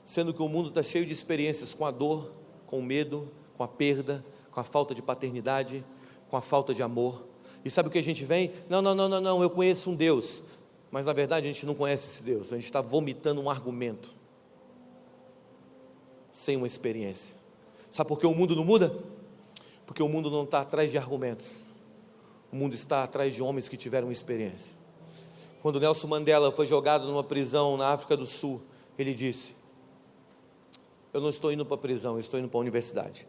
sendo que o mundo está cheio de experiências com a dor, com o medo, com a perda, com a falta de paternidade, com a falta de amor. E sabe o que a gente vem? Não, eu conheço um Deus. Mas na verdade a gente não conhece esse Deus, a gente está vomitando um argumento, sem uma experiência. Sabe por que o mundo não muda? Porque o mundo não está atrás de argumentos, o mundo está atrás de homens que tiveram experiência. Quando Nelson Mandela foi jogado numa prisão na África do Sul, ele disse: eu não estou indo para a prisão, eu estou indo para a universidade.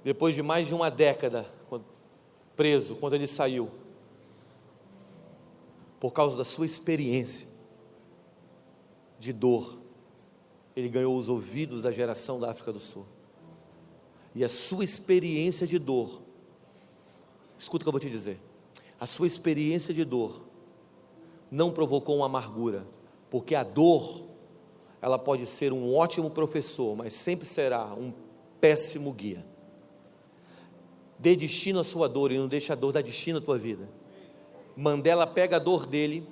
Depois de mais de uma década preso, quando ele saiu, por causa da sua experiência de dor, ele ganhou os ouvidos da geração da África do Sul. E a sua experiência de dor, escuta o que eu vou te dizer, a sua experiência de dor não provocou uma amargura, porque a dor, ela pode ser um ótimo professor, mas sempre será um péssimo guia. Dê destino à sua dor e não deixe a dor dar destino à tua vida. Mandela pega a dor dele,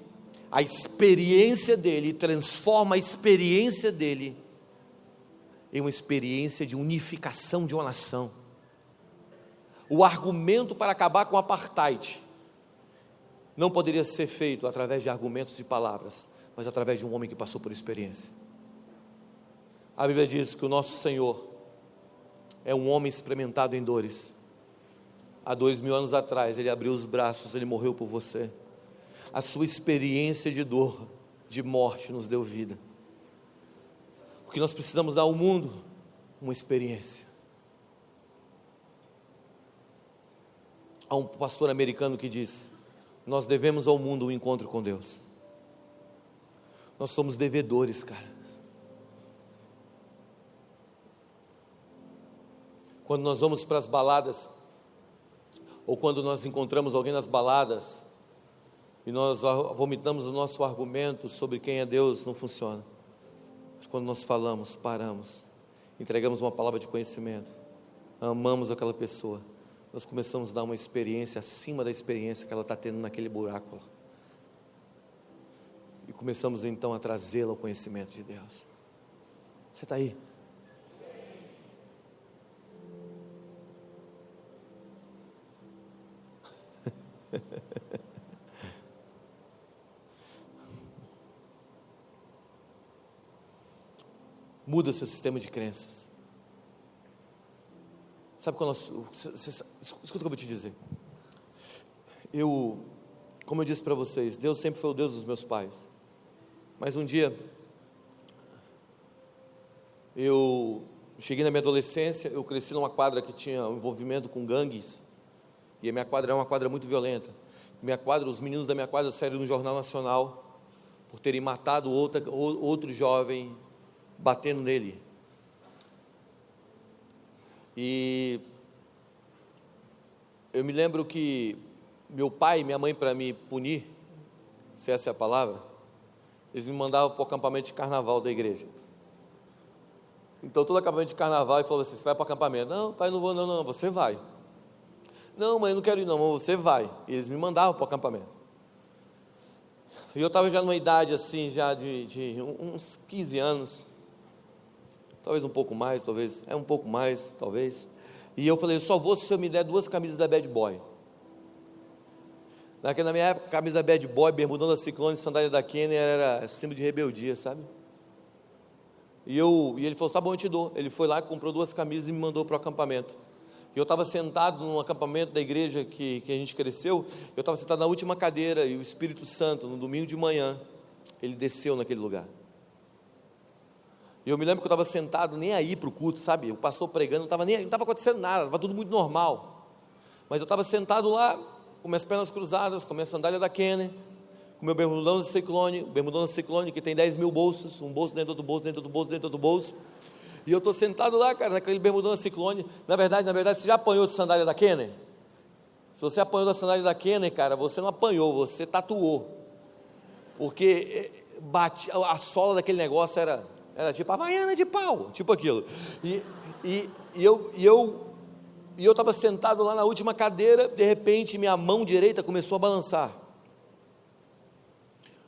a experiência dele, transforma a experiência dele em uma experiência de unificação de uma nação. O argumento para acabar com o apartheid não poderia ser feito através de argumentos de palavras, mas através de um homem que passou por experiência. A Bíblia diz que o nosso Senhor é um homem experimentado em dores. Há 2000 anos atrás, Ele abriu os braços, Ele morreu por você. A sua experiência de dor, de morte, nos deu vida. O que nós precisamos dar ao mundo? Uma experiência. Há um pastor americano que diz: nós devemos ao mundo um encontro com Deus. Nós somos devedores, cara. Quando nós vamos para as baladas, ou quando nós encontramos alguém nas baladas, e nós vomitamos o nosso argumento sobre quem é Deus, não funciona. Mas quando nós falamos, paramos, entregamos uma palavra de conhecimento, amamos aquela pessoa, nós começamos a dar uma experiência acima da experiência que ela está tendo naquele buraco, e começamos então a trazê-la ao conhecimento de Deus. Você está aí? Muda seu sistema de crenças. Sabe quando escuta o que eu vou te dizer. Como eu disse para vocês, Deus sempre foi o Deus dos meus pais. Mas um dia, eu cheguei na minha adolescência, eu cresci numa quadra que tinha um envolvimento com gangues, e a minha quadra era uma quadra muito violenta. Os meninos da minha quadra saíram no Jornal Nacional, por terem matado outro jovem, batendo nele. E eu me lembro que meu pai e minha mãe, para me punir, se essa é a palavra, eles me mandavam para o acampamento de carnaval da igreja. Então todo acampamento de carnaval, ele falou assim: você vai para o acampamento? Não, pai, não vou, não, você vai. Não, mãe, eu não quero ir não, você vai. E eles me mandavam para o acampamento. E eu estava já numa idade assim, já de uns 15 anos, talvez um pouco mais, talvez. E eu falei: eu só vou se o senhor me der 2 camisas da Bad Boy. Na minha época, camisa da Bad Boy, bermudão da Ciclone, sandália da Kenner, era símbolo de rebeldia, sabe? E ele falou: tá bom, eu te dou. Ele foi lá, comprou 2 camisas e me mandou para o acampamento. E eu estava sentado num acampamento da igreja que a gente cresceu, eu estava sentado na última cadeira, e o Espírito Santo, no domingo de manhã, ele desceu naquele lugar. E eu me lembro que eu estava sentado, nem aí para o culto, sabe? O pastor pregando, não estava acontecendo nada, estava tudo muito normal. Mas eu estava sentado lá, com minhas pernas cruzadas, com minha sandália da Kenner, com meu bermudão da Ciclone, que tem 10 mil bolsos, um bolso dentro do bolso, dentro do bolso, dentro do bolso. E eu estou sentado lá, cara, naquele bermudão da Ciclone. Na verdade, você já apanhou de sandália da Kenner? Se você apanhou da sandália da Kenner, cara, você não apanhou, você tatuou. Porque a sola daquele negócio era tipo Havaiana de pau, tipo aquilo. E E eu estava sentado lá na última cadeira, de repente minha mão direita começou a balançar.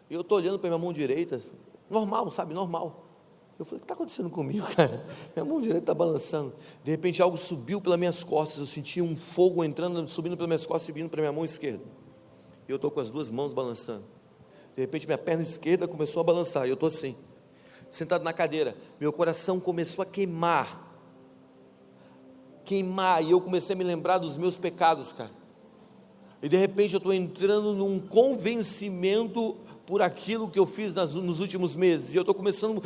E eu estou olhando para minha mão direita, normal, sabe, normal. Eu falei, o que está acontecendo comigo, cara? Minha mão direita está balançando. De repente algo subiu pelas minhas costas, eu senti um fogo entrando, subindo pelas minhas costas e vindo para minha mão esquerda. E eu estou com as duas mãos balançando. De repente minha perna esquerda começou a balançar, e eu estou assim, sentado na cadeira. Meu coração começou a queimar, e eu comecei a me lembrar dos meus pecados, cara. E de repente eu estou entrando num convencimento por aquilo que eu fiz nos últimos meses, e eu estou começando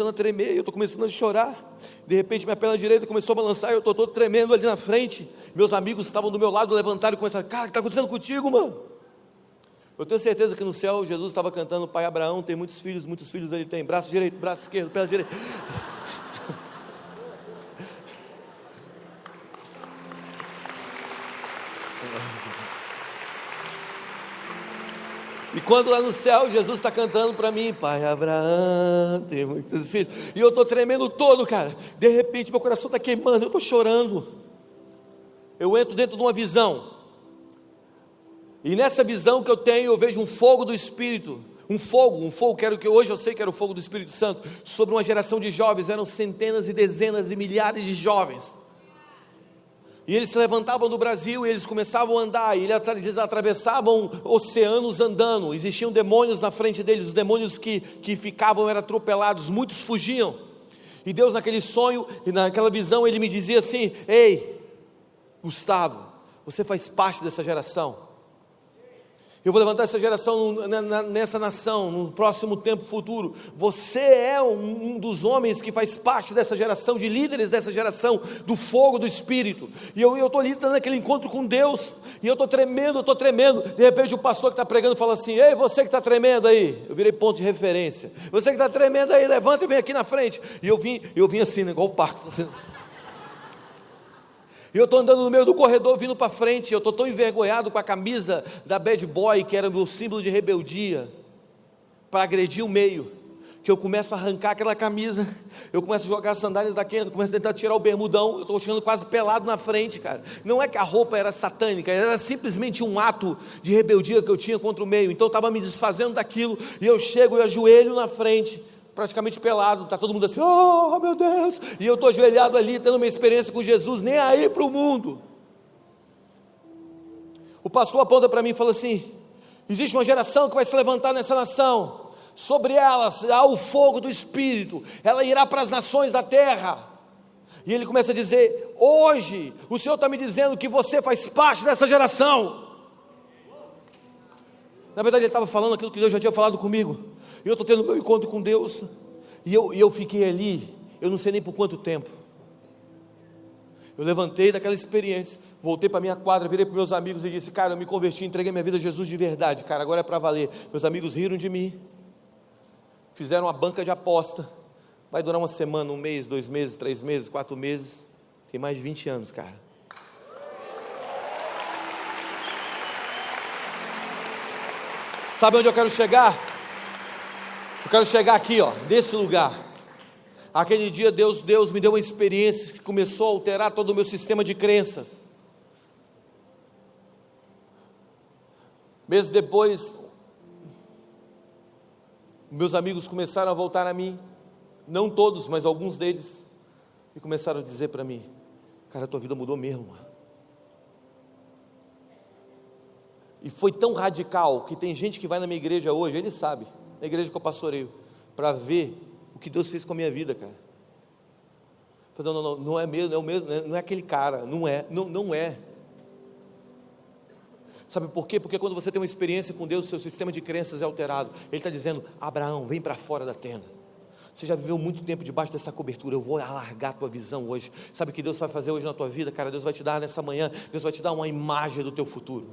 a tremer, eu estou começando a chorar. De repente minha perna direita começou a balançar, eu estou todo tremendo ali na frente. Meus amigos estavam do meu lado, levantaram e começaram, cara, o que está acontecendo contigo, mano? Eu tenho certeza que no céu Jesus estava cantando, pai Abraão tem muitos filhos ele tem, braço direito, braço esquerdo, perna direita. E quando lá no céu, Jesus está cantando para mim, pai Abraão tem muitos filhos, e eu estou tremendo todo, cara. De repente meu coração está queimando, eu estou chorando. Eu entro dentro de uma visão, e nessa visão que eu tenho, eu vejo um fogo do Espírito, um fogo, que hoje eu sei que era o fogo do Espírito Santo, sobre uma geração de jovens. Eram centenas e dezenas e milhares de jovens, e eles se levantavam do Brasil, e eles começavam a andar, e eles atravessavam oceanos andando. Existiam demônios na frente deles, os demônios que ficavam eram atropelados, muitos fugiam. E Deus, naquele sonho e naquela visão, Ele me dizia assim: ei, Gustavo, você faz parte dessa geração. Eu vou levantar essa geração nessa nação, no próximo tempo futuro. Você é um dos homens que faz parte dessa geração, de líderes dessa geração, do fogo do Espírito. E eu estou ali dando aquele encontro com Deus, e eu estou tremendo. De repente o pastor que está pregando fala assim: ei, você que está tremendo aí. Eu virei ponto de referência. Você que está tremendo aí, levanta e vem aqui na frente. E eu vim assim, né, igual o parto, assim. E eu estou andando no meio do corredor, vindo para frente. Eu estou tão envergonhado com a camisa da Bad Boy, que era o meu símbolo de rebeldia, para agredir o meio, que eu começo a arrancar aquela camisa, eu começo a jogar as sandálias da Kendra, começo a tentar tirar o bermudão. Eu estou chegando quase pelado na frente, cara. Não é que a roupa era satânica, era simplesmente um ato de rebeldia que eu tinha contra o meio. Então eu estava me desfazendo daquilo, e eu chego e ajoelho na frente, praticamente pelado. Está todo mundo assim, oh meu Deus, e eu estou ajoelhado ali, tendo uma experiência com Jesus, nem aí para o mundo. O pastor aponta para mim e fala assim: existe uma geração que vai se levantar nessa nação, sobre ela há o fogo do Espírito, ela irá para as nações da terra. E ele começa a dizer: hoje o Senhor está me dizendo que você faz parte dessa geração. Na verdade ele estava falando aquilo que Deus já tinha falado comigo. E eu estou tendo meu encontro com Deus, e eu fiquei ali, eu não sei nem por quanto tempo. Eu levantei daquela experiência, voltei para a minha quadra, virei para meus amigos e disse: cara, eu me converti, entreguei minha vida a Jesus de verdade, cara, agora é para valer. Meus amigos riram de mim, fizeram uma banca de aposta. Vai durar uma semana, 1 mês, 2 meses, 3 meses, 4 meses. Tem mais de 20 anos, cara. Sabe onde eu quero chegar? Eu quero chegar aqui, ó, desse lugar. Aquele dia Deus me deu uma experiência que começou a alterar todo o meu sistema de crenças. Meses depois, meus amigos começaram a voltar a mim, não todos, mas alguns deles, e começaram a dizer para mim: cara, a tua vida mudou mesmo. E foi tão radical que tem gente que vai na minha igreja hoje, ele sabe, na igreja que eu pastoreio, para ver o que Deus fez com a minha vida, cara. Não é mesmo, não é aquele cara, não é. Sabe por quê? Porque quando você tem uma experiência com Deus, o seu sistema de crenças é alterado. Ele está dizendo: Abraão, vem para fora da tenda. Você já viveu muito tempo debaixo dessa cobertura, eu vou alargar a tua visão hoje. Sabe o que Deus vai fazer hoje na tua vida, cara? Deus vai te dar nessa manhã, Deus vai te dar uma imagem do teu futuro.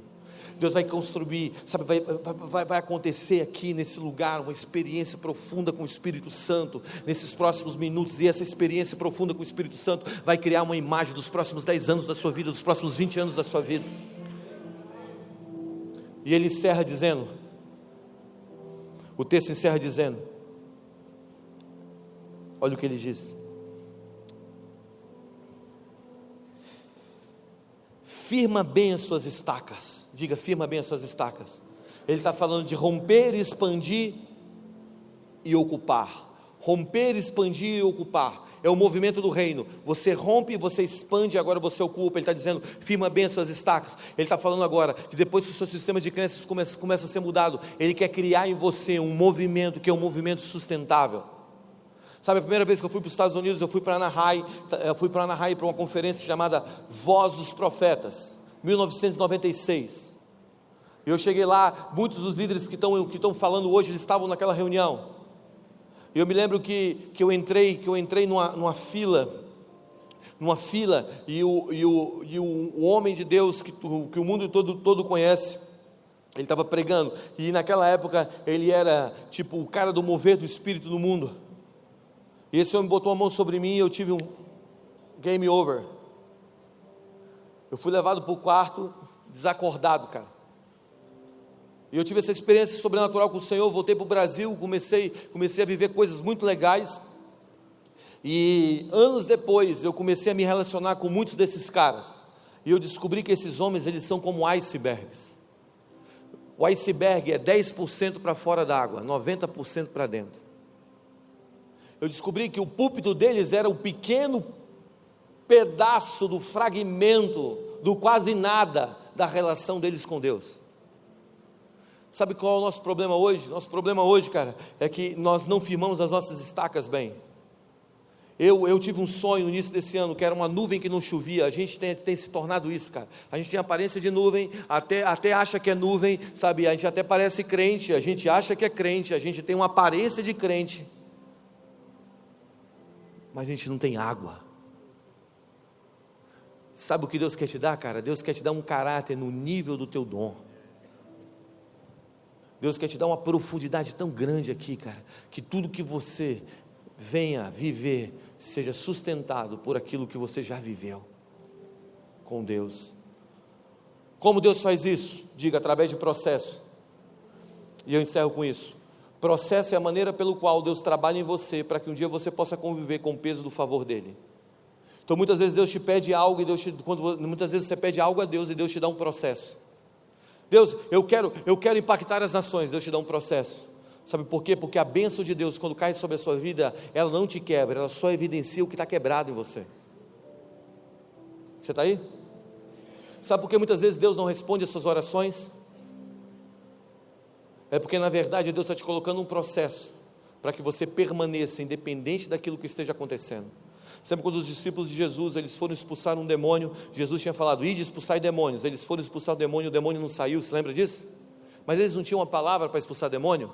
Deus vai construir, sabe, vai acontecer aqui nesse lugar uma experiência profunda com o Espírito Santo, nesses próximos minutos, e essa experiência profunda com o Espírito Santo vai criar uma imagem dos próximos 10 anos da sua vida, dos próximos 20 anos da sua vida. E ele encerra dizendo, o texto encerra dizendo, olha o que ele diz: firma bem as suas estacas. Diga, firma bem as suas estacas. Ele está falando de romper, expandir e ocupar. Romper, expandir e ocupar. É o movimento do reino. Você rompe, você expande, agora você ocupa. Ele está dizendo, firma bem as suas estacas. Ele está falando agora que depois que o seu sistema de crenças começa a ser mudado, ele quer criar em você um movimento que é um movimento sustentável. Sabe, a primeira vez que eu fui para os Estados Unidos, eu fui para Anaheim para uma conferência chamada Voz dos Profetas, 1996. Eu cheguei lá, muitos dos líderes que estão falando hoje, eles estavam naquela reunião. Eu me lembro que eu entrei numa fila, e o homem de Deus que o mundo todo conhece, ele estava pregando, e naquela época ele era tipo o cara do mover do Espírito no mundo, e esse homem botou a mão sobre mim e eu tive um game over. Eu fui levado para o quarto, desacordado, cara. E eu tive essa experiência sobrenatural com o Senhor. Voltei para o Brasil, comecei a viver coisas muito legais, e anos depois eu comecei a me relacionar com muitos desses caras, e eu descobri que esses homens, eles são como icebergs. O iceberg é 10% para fora d'água, 90% para dentro. Eu descobri que o púlpito deles era um pequeno pedaço do fragmento, do quase nada, da relação deles com Deus. Sabe qual é o nosso problema hoje? Nosso problema hoje, cara, é que nós não firmamos as nossas estacas bem. Eu tive um sonho no início desse ano, que era uma nuvem que não chovia. A gente tem se tornado isso, cara. A gente tem aparência de nuvem, até acha que é nuvem, sabe? A gente até parece crente, a gente acha que é crente, a gente tem uma aparência de crente, mas a gente não tem água. Sabe o que Deus quer te dar, cara? Deus quer te dar um caráter no nível do teu dom. Deus quer te dar uma profundidade tão grande aqui, cara, que tudo que você venha viver seja sustentado por aquilo que você já viveu com Deus. Como Deus faz isso? Diga, através de processo. E eu encerro com isso. Processo é a maneira pelo qual Deus trabalha em você, para que um dia você possa conviver com o peso do favor dele. Então muitas vezes Deus te pede algo, muitas vezes você pede algo a Deus e Deus te dá um processo. Deus, eu quero impactar as nações. Deus te dá um processo. Sabe por quê? Porque a bênção de Deus, quando cai sobre a sua vida, ela não te quebra, ela só evidencia o que está quebrado em você. Você está aí? Sabe por que muitas vezes Deus não responde as suas orações? É porque na verdade Deus está te colocando um processo, para que você permaneça independente daquilo que esteja acontecendo. Sempre quando os discípulos de Jesus, eles foram expulsar um demônio, Jesus tinha falado, ide expulsar demônios. Eles foram expulsar o demônio não saiu, se lembra disso? Mas eles não tinham uma palavra para expulsar demônio?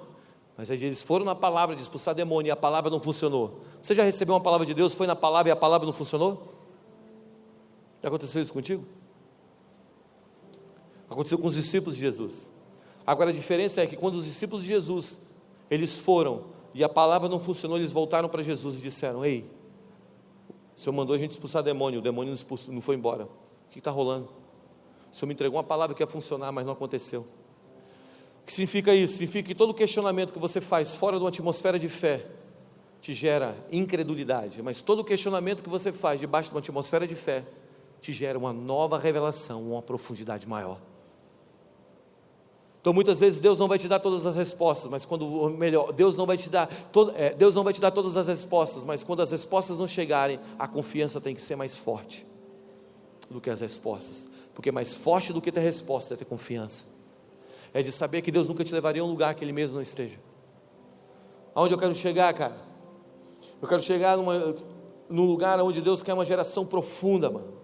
Mas eles foram na palavra de expulsar demônio e a palavra não funcionou. Você já recebeu uma palavra de Deus, foi na palavra e a palavra não funcionou? Já aconteceu isso contigo? Aconteceu com os discípulos de Jesus. Agora a diferença é que quando os discípulos de Jesus, eles foram e a palavra não funcionou, eles voltaram para Jesus e disseram, ei, o Senhor mandou a gente expulsar demônio, o demônio não foi embora. O que está rolando? O Senhor me entregou uma palavra que ia funcionar, mas não aconteceu. O que significa isso? Significa que todo questionamento que você faz fora de uma atmosfera de fé te gera incredulidade, mas todo questionamento que você faz debaixo de uma atmosfera de fé te gera uma nova revelação, uma profundidade maior. Então muitas vezes Deus não vai te dar todas as respostas, mas Deus não vai te dar todas as respostas, mas quando as respostas não chegarem, a confiança tem que ser mais forte do que as respostas, porque mais forte do que ter resposta é ter confiança, é de saber que Deus nunca te levaria a um lugar que Ele mesmo não esteja. Aonde eu quero chegar, cara? Eu quero chegar num lugar onde Deus quer uma geração profunda, mano.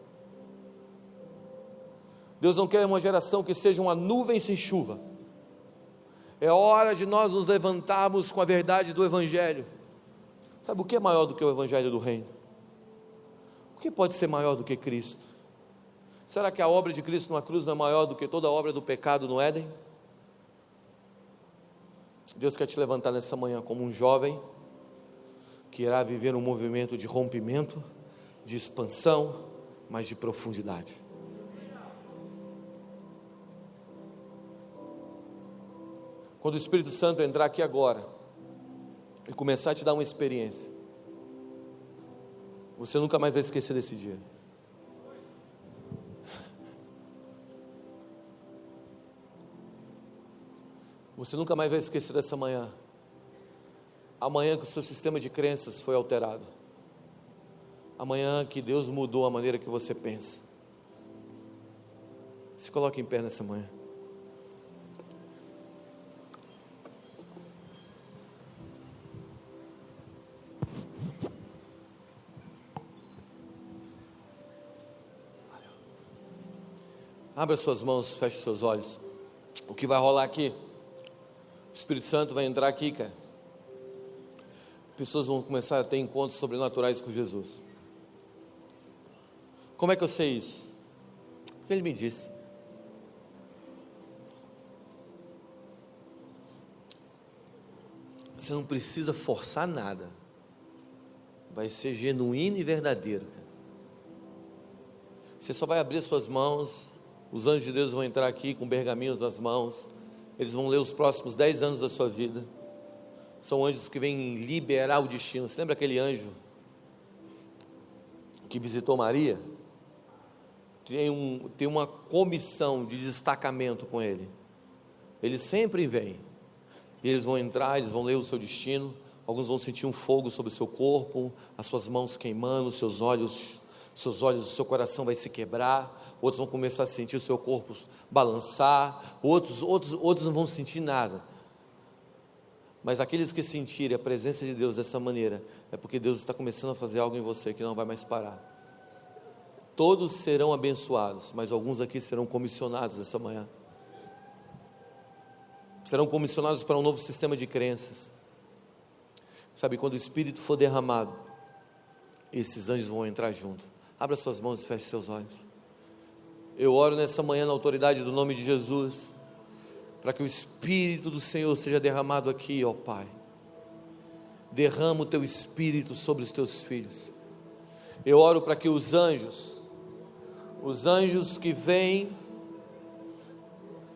Deus não quer uma geração que seja uma nuvem sem chuva. É hora de nós nos levantarmos com a verdade do Evangelho. Sabe o que é maior do que o Evangelho do Reino? O que pode ser maior do que Cristo? Será que a obra de Cristo na cruz não é maior do que toda a obra do pecado no Éden? Deus quer te levantar nessa manhã como um jovem que irá viver um movimento de rompimento, de expansão, mas de profundidade. Quando o Espírito Santo entrar aqui agora e começar a te dar uma experiência, você nunca mais vai esquecer desse dia. Você nunca mais vai esquecer dessa manhã. Amanhã que o seu sistema de crenças foi alterado. Amanhã que Deus mudou a maneira que você pensa. Se coloque em pé nessa manhã. Abra suas mãos, feche seus olhos. O que vai rolar aqui? O Espírito Santo vai entrar aqui, cara. Pessoas vão começar a ter encontros sobrenaturais com Jesus. Como é que eu sei isso? Porque Ele me disse. Você não precisa forçar nada. Vai ser genuíno e verdadeiro, cara. Você só vai abrir suas mãos. Os anjos de Deus vão entrar aqui com pergaminhos nas mãos. Eles vão ler os próximos 10 anos da sua vida. São anjos que vêm liberar o destino. Você lembra aquele anjo que visitou Maria? Tem uma comissão de destacamento com ele. Eles sempre vêm. E eles vão entrar, eles vão ler o seu destino. Alguns vão sentir um fogo sobre o seu corpo, as suas mãos queimando, os seus olhos, o seu coração vai se quebrar. Outros vão começar a sentir o seu corpo balançar. Outros não vão sentir nada. Mas aqueles que sentirem a presença de Deus dessa maneira, é porque Deus está começando a fazer algo em você que não vai mais parar. Todos serão abençoados, mas alguns aqui serão comissionados essa manhã. Serão comissionados para um novo sistema de crenças. Sabe, quando o Espírito for derramado, esses anjos vão entrar junto. Abra suas mãos e feche seus olhos. Eu oro nessa manhã na autoridade do nome de Jesus, para que o Espírito do Senhor seja derramado aqui, ó Pai. Derrama o Teu Espírito sobre os Teus filhos. Eu oro para que os anjos que vêm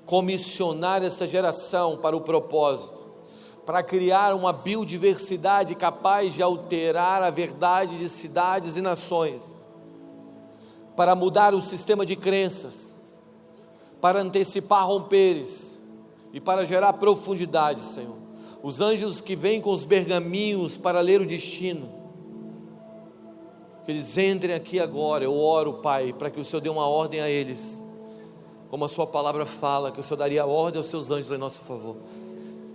comissionar essa geração para o propósito, para criar uma biodiversidade capaz de alterar a verdade de cidades e nações, para mudar o sistema de crenças, para antecipar romperes, e para gerar profundidade, Senhor. Os anjos que vêm com os pergaminhos para ler o destino, que eles entrem aqui agora. Eu oro, Pai, para que o Senhor dê uma ordem a eles, como a sua palavra fala, que o Senhor daria ordem aos seus anjos em nosso favor.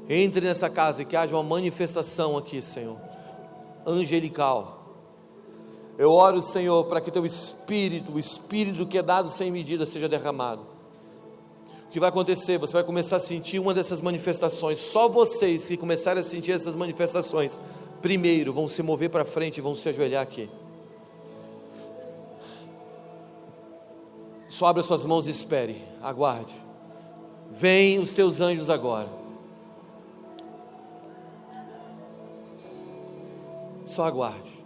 Entre nessa casa e que haja uma manifestação aqui, Senhor, angelical. Eu oro, Senhor, para que Teu Espírito, o Espírito que é dado sem medida, seja derramado. O que vai acontecer? Você vai começar a sentir uma dessas manifestações. Só vocês que começarem a sentir essas manifestações, primeiro vão se mover para frente e vão se ajoelhar aqui. Só abra suas mãos e espere, aguarde. Vem os Teus anjos agora. Só aguarde.